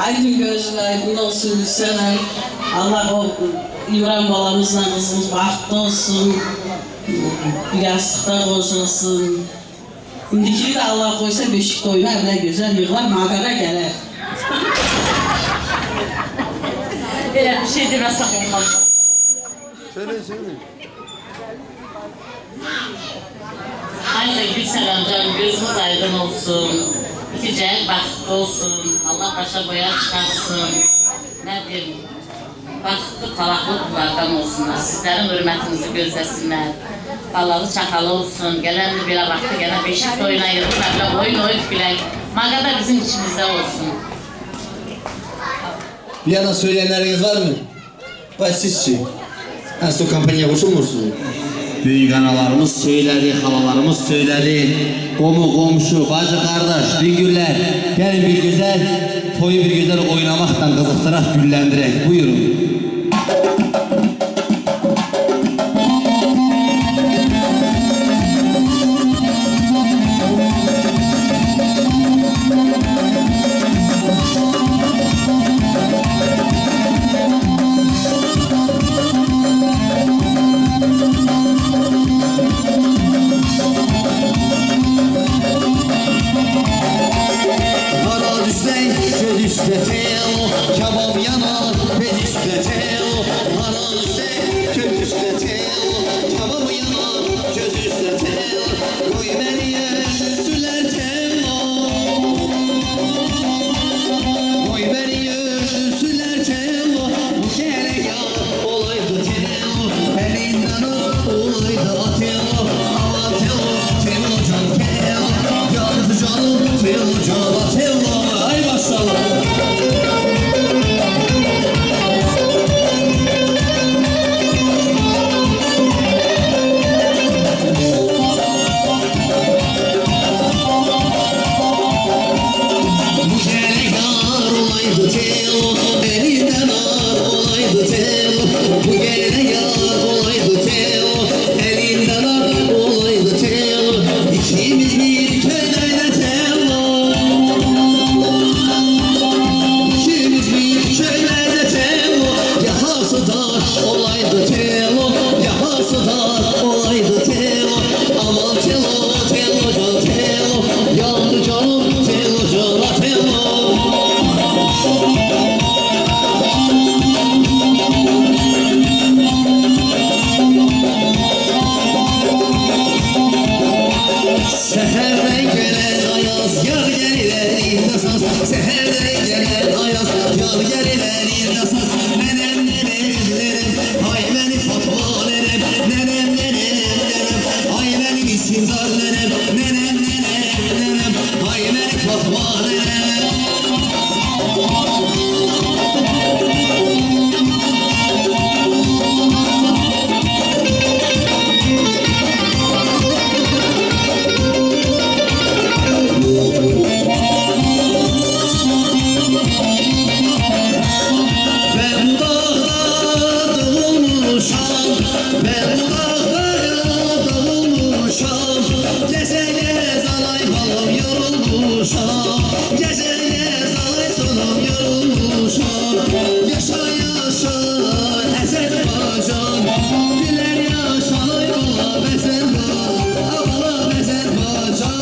Aydın gözlü aydın olsun Hüseyin. Allah o İmran balamızla kızımız bahtlı olsun. Bir yastıkta koşulsun. İndikini de Allah koysa beşikte oynar ne güzel yığlar magara gelir. Böyle bir şey demezsem olmaz. Söyle. Haydi Gülsen amcam gözünüz aydın olsun. İki cahil bahtlı olsun. Allah başa boya çıkarsın. Ne diyeyim? Bahtlı talaklı kullardan olsunlar. Sizlerin hürmetinizi gözlesinler. Balalı çakalı olsun. Gelen de bir vakti gene beşikte oynayır. Böyle oyun gülek. Maga da bizim içimizde olsun. Bir yana söyleyenleriniz var mı? Baş sizce. Ha, su kampanya koşulmursunuz. Büyük analarımız söyledi, halalarımız söyledi. Komu, komşu, bacı, kardeş, güngürler. Gelin bir güzel, toyu bir güzel oynamaktan kızıktırak güllendirek. Buyurun. Hara düşsen göz üstletel, kebap yanar bez üstletel. Hara düşsen göz üstletel, kebap yanar göz üstletel. Koy beni yüzüler tello, koy beni yüzüler tello. Bu kere ya olaydı tello, elinden olaydı tello. Aman tello, tello can tello, yandı canım tello can tello. Ay maşallah. Bu kere yar olaydı tello, elinden ar olaydı tello. Bu kere yar olaydı tello, elinden ar olaydı tello. İkimiz bir köyde tello, İkimiz bir köyde tello. Yahası da olaydı tello, yahası da olaydı tello. Aman tello, tello can tello, yandı canım tello cana tello. Seherden gelen ayaz, yar gerilerinde saz. Seherden gelen ayaz, yar gerilerinde saz. Nenem nenem nenem, ay beni Fatma nenem. Nenem nenem nenem, ay beni İskindar nenem. Nenem nenem nenem, ay beni Fatma nenem. Ben dağda doğmuşam, ben dağda doğmuşam. Geze gez alay balım yorulmuşam, geze gez alay sonum yorulmuşam. Yaşa yaşa Azerbaycan, güler yaşa alay bala Azerbaycan, bala Azerbaycan.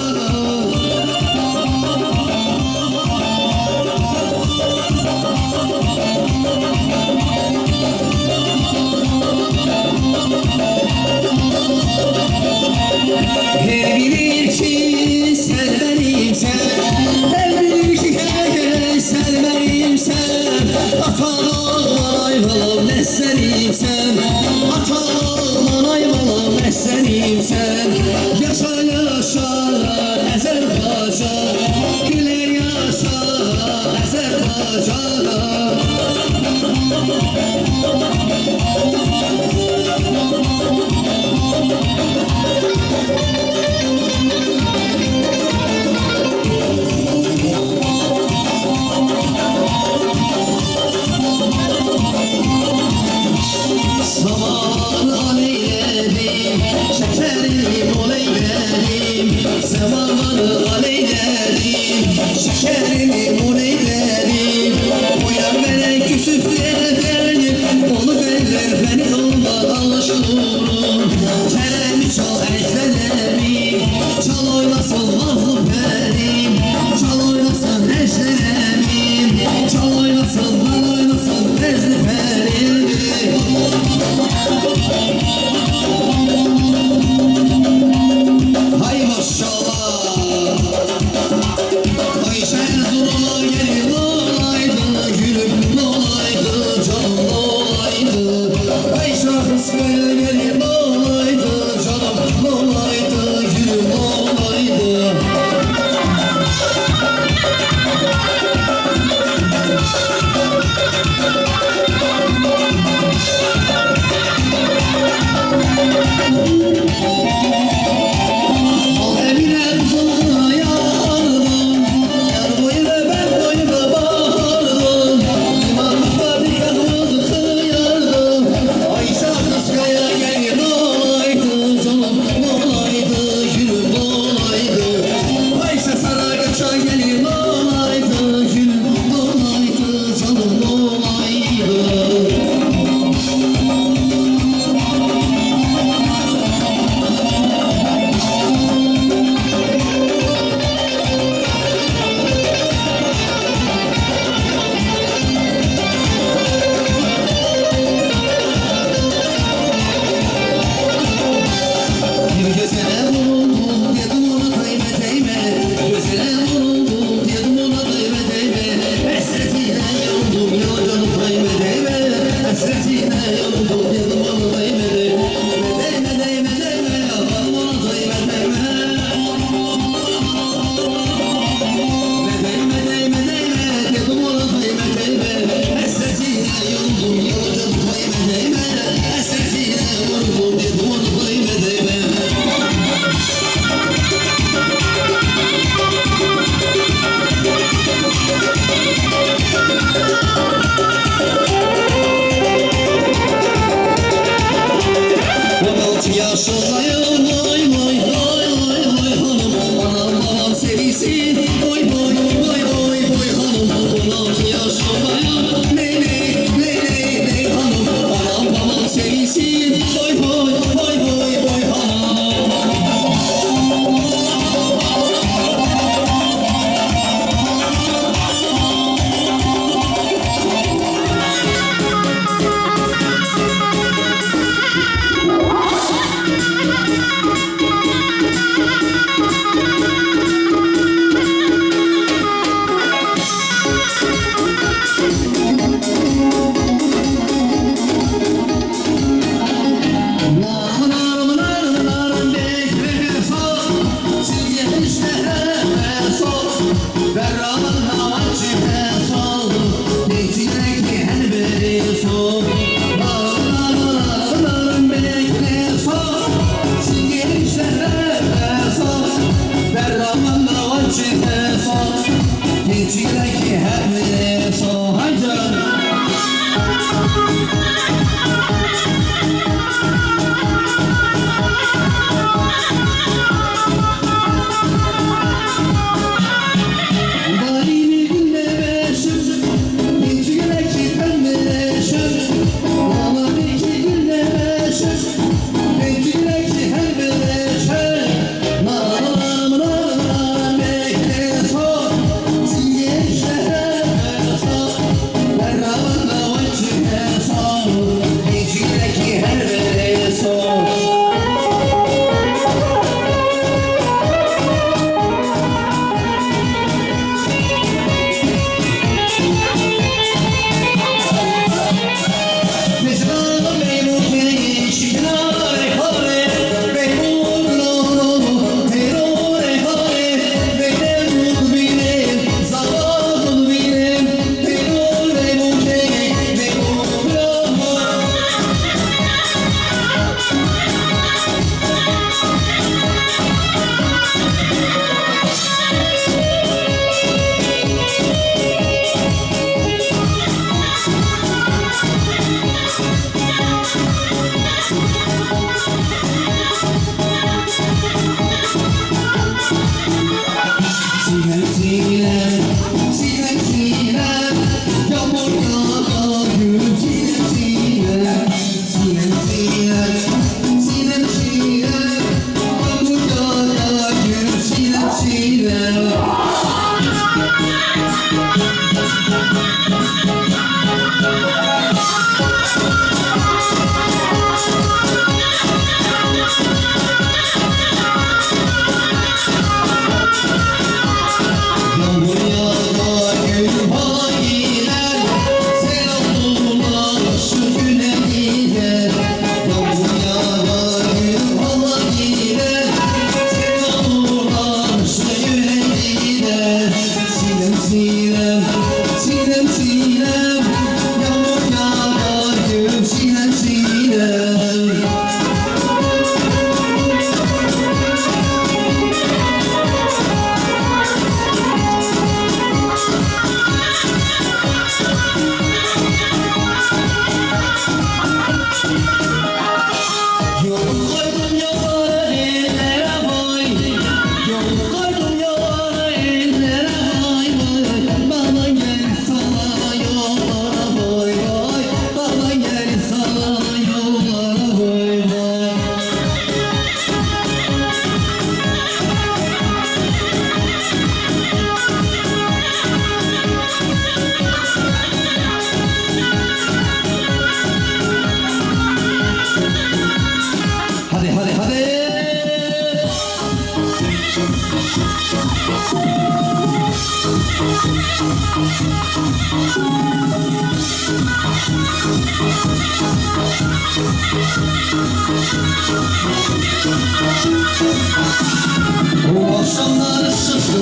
Bu akşamlar ışıklı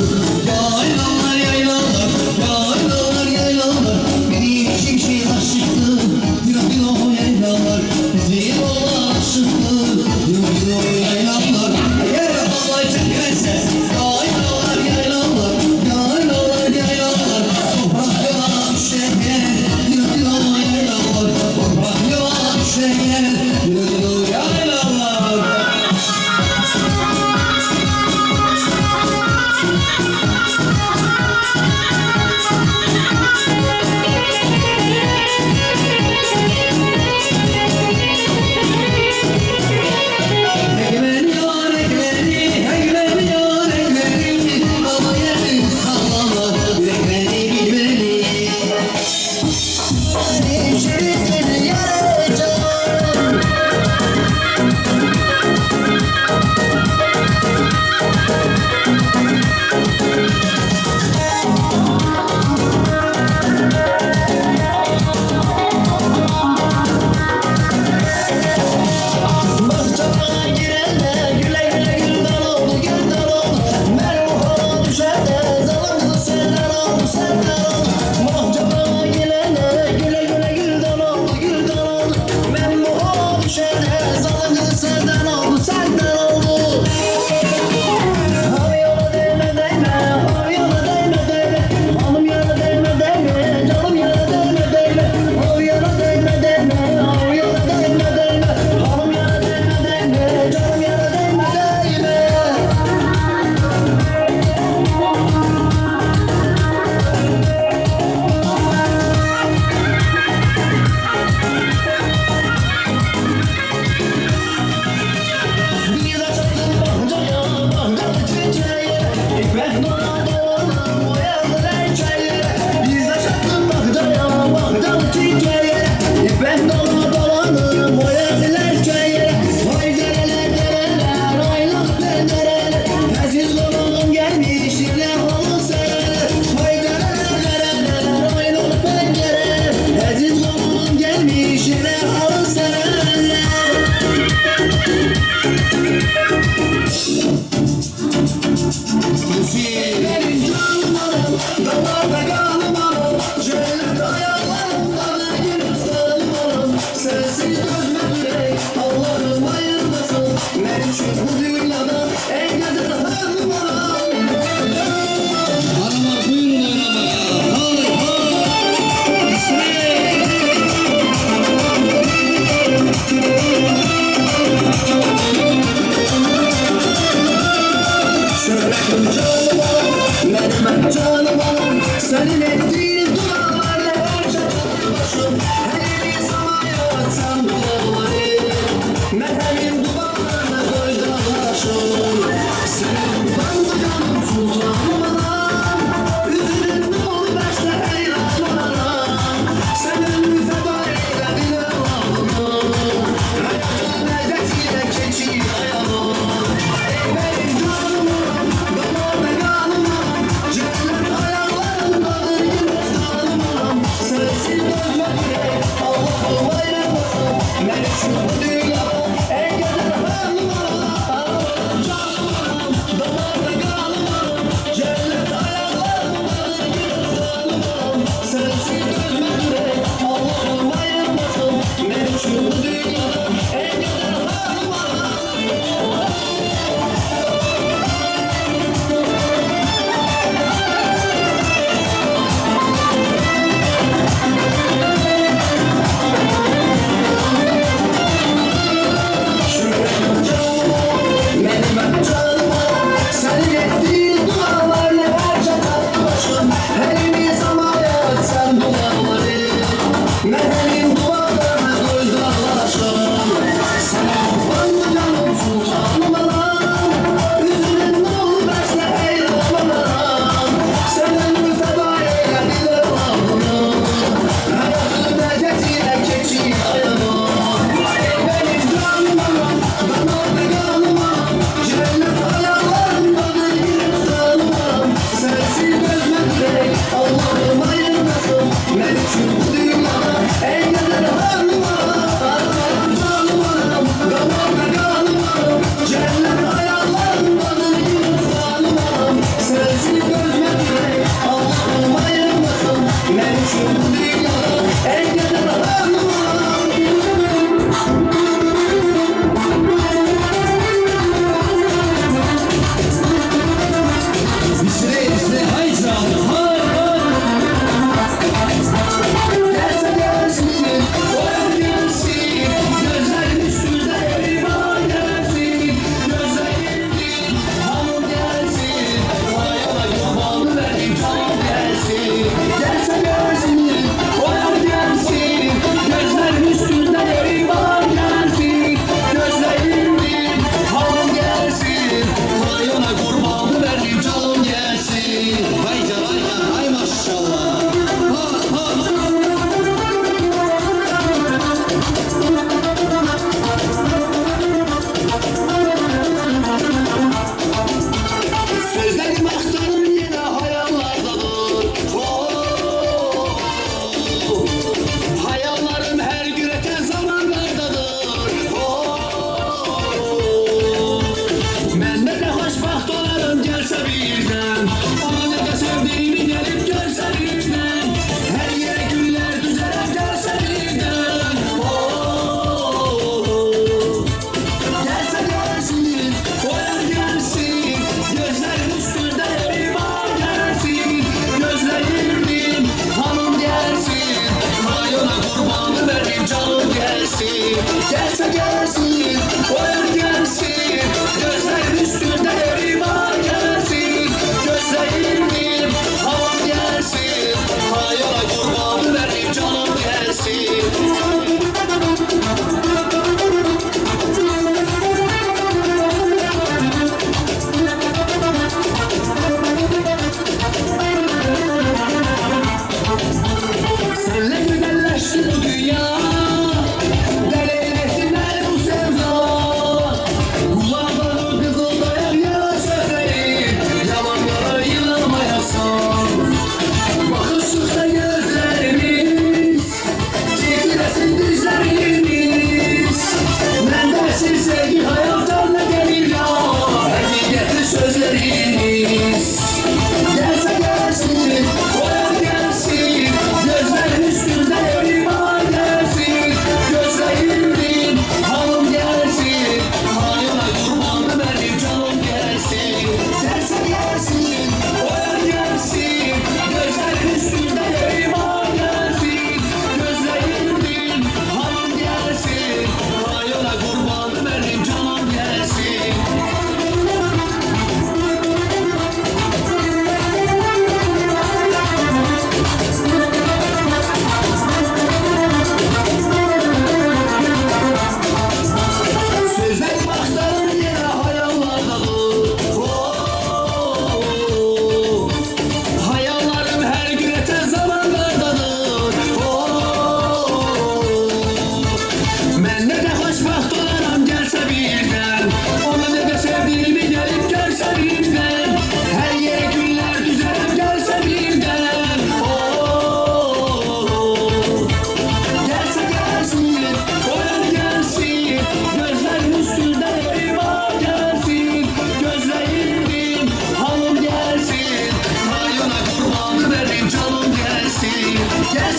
yaylalar yaylalar yaylalar yaylalar benim için şey aşıktı dilo dilo yaylalar bizim olan aşıktı dilo dilo yaylalar eğer babaycık gelse yaylalar yaylalar yaylalar yaylalar toprak yola düşer dilo dilo yaylalar toprak yola düşer dilo dilo yaylalar.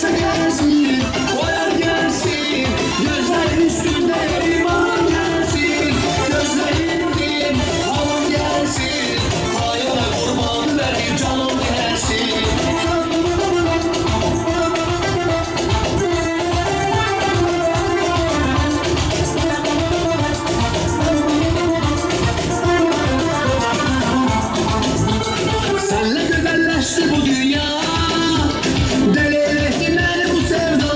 varsa gelsin, oyar gelsin. Gözler üstünde iman gelsin. Gözlerim havam gelsin. Hayala kurban verip canım gelsin. Senle güzelleşti bu dünya. Deli etti beni bu sevda.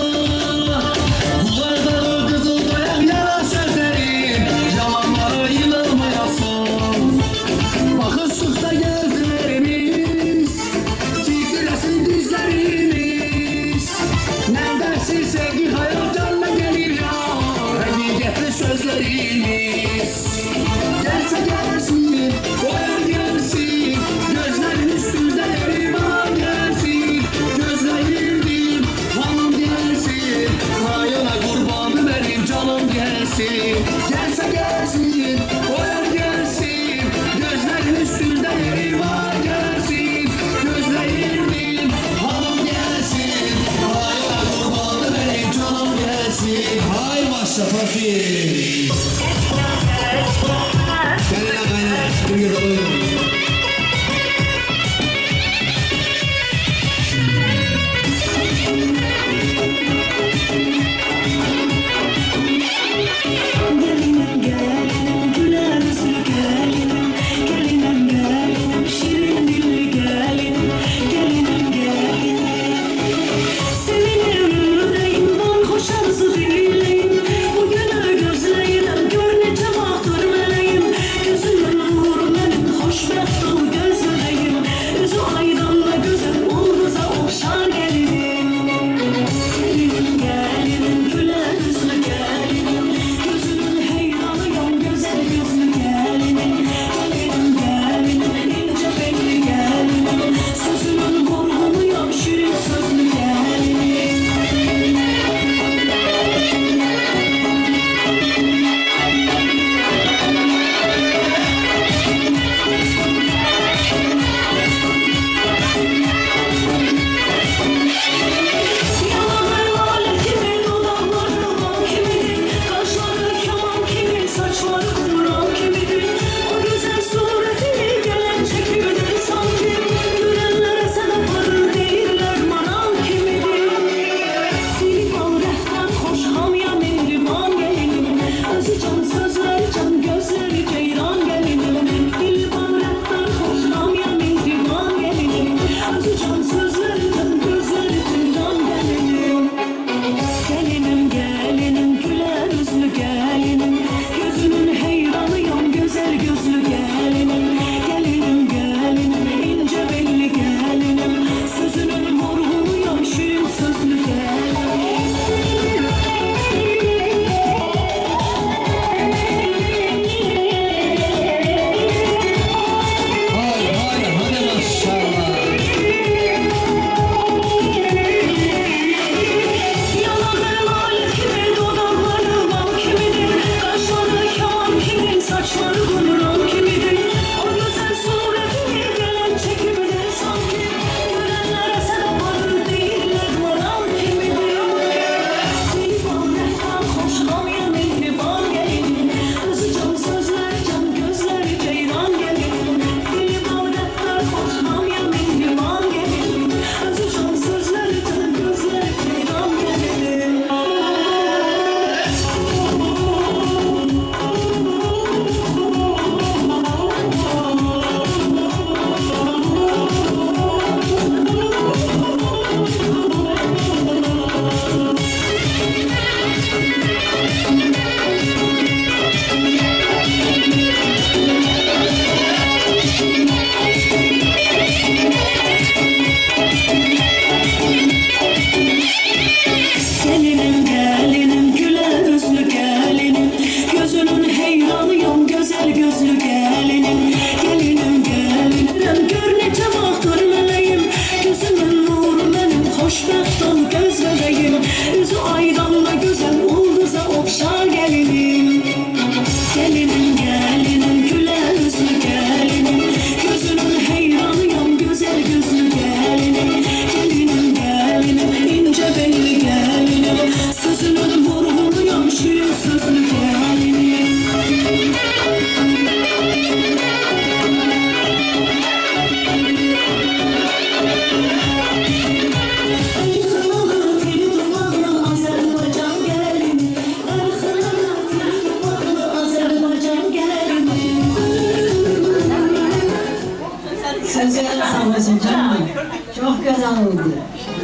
Çok güzel oldu.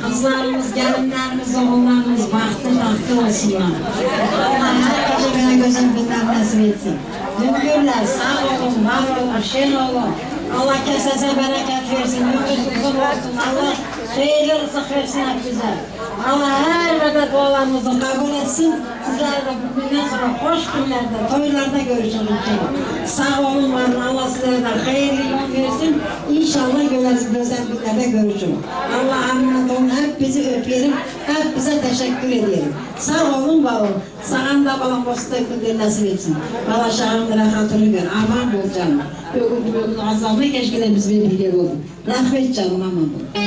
Kızlarımız, gelinlerimiz, oğullarımız baktı olsunlar. Allah herkese böyle güzel günler nasip etsin. Düngürler, sağ olun, var olun, şen olun. Allah kesese bereket versin, ömrünüz uzun olsun. Allah hayırlı rızık versin hep bize. Allah her yerde dualarımızı kabul etsin. Sizler de bugünden sonra hoş günlerde, toylarda görüşürüz. Sağ olun, var olun. Allah sizlere de hayırlı yol versin. İnşallah güzel günlerde görüşürüz. Allah emanet olun. Hep bizi öperim. Hep bize teşekkür ederim. Sağ olun, var olun. Sağın da balan boşta günler nasip etsin. Valla şahımlara hatırı gör. Aman bol canım. Ögün azalma keşke de biz bir bilgi olduk. Rahmet canım aman bol.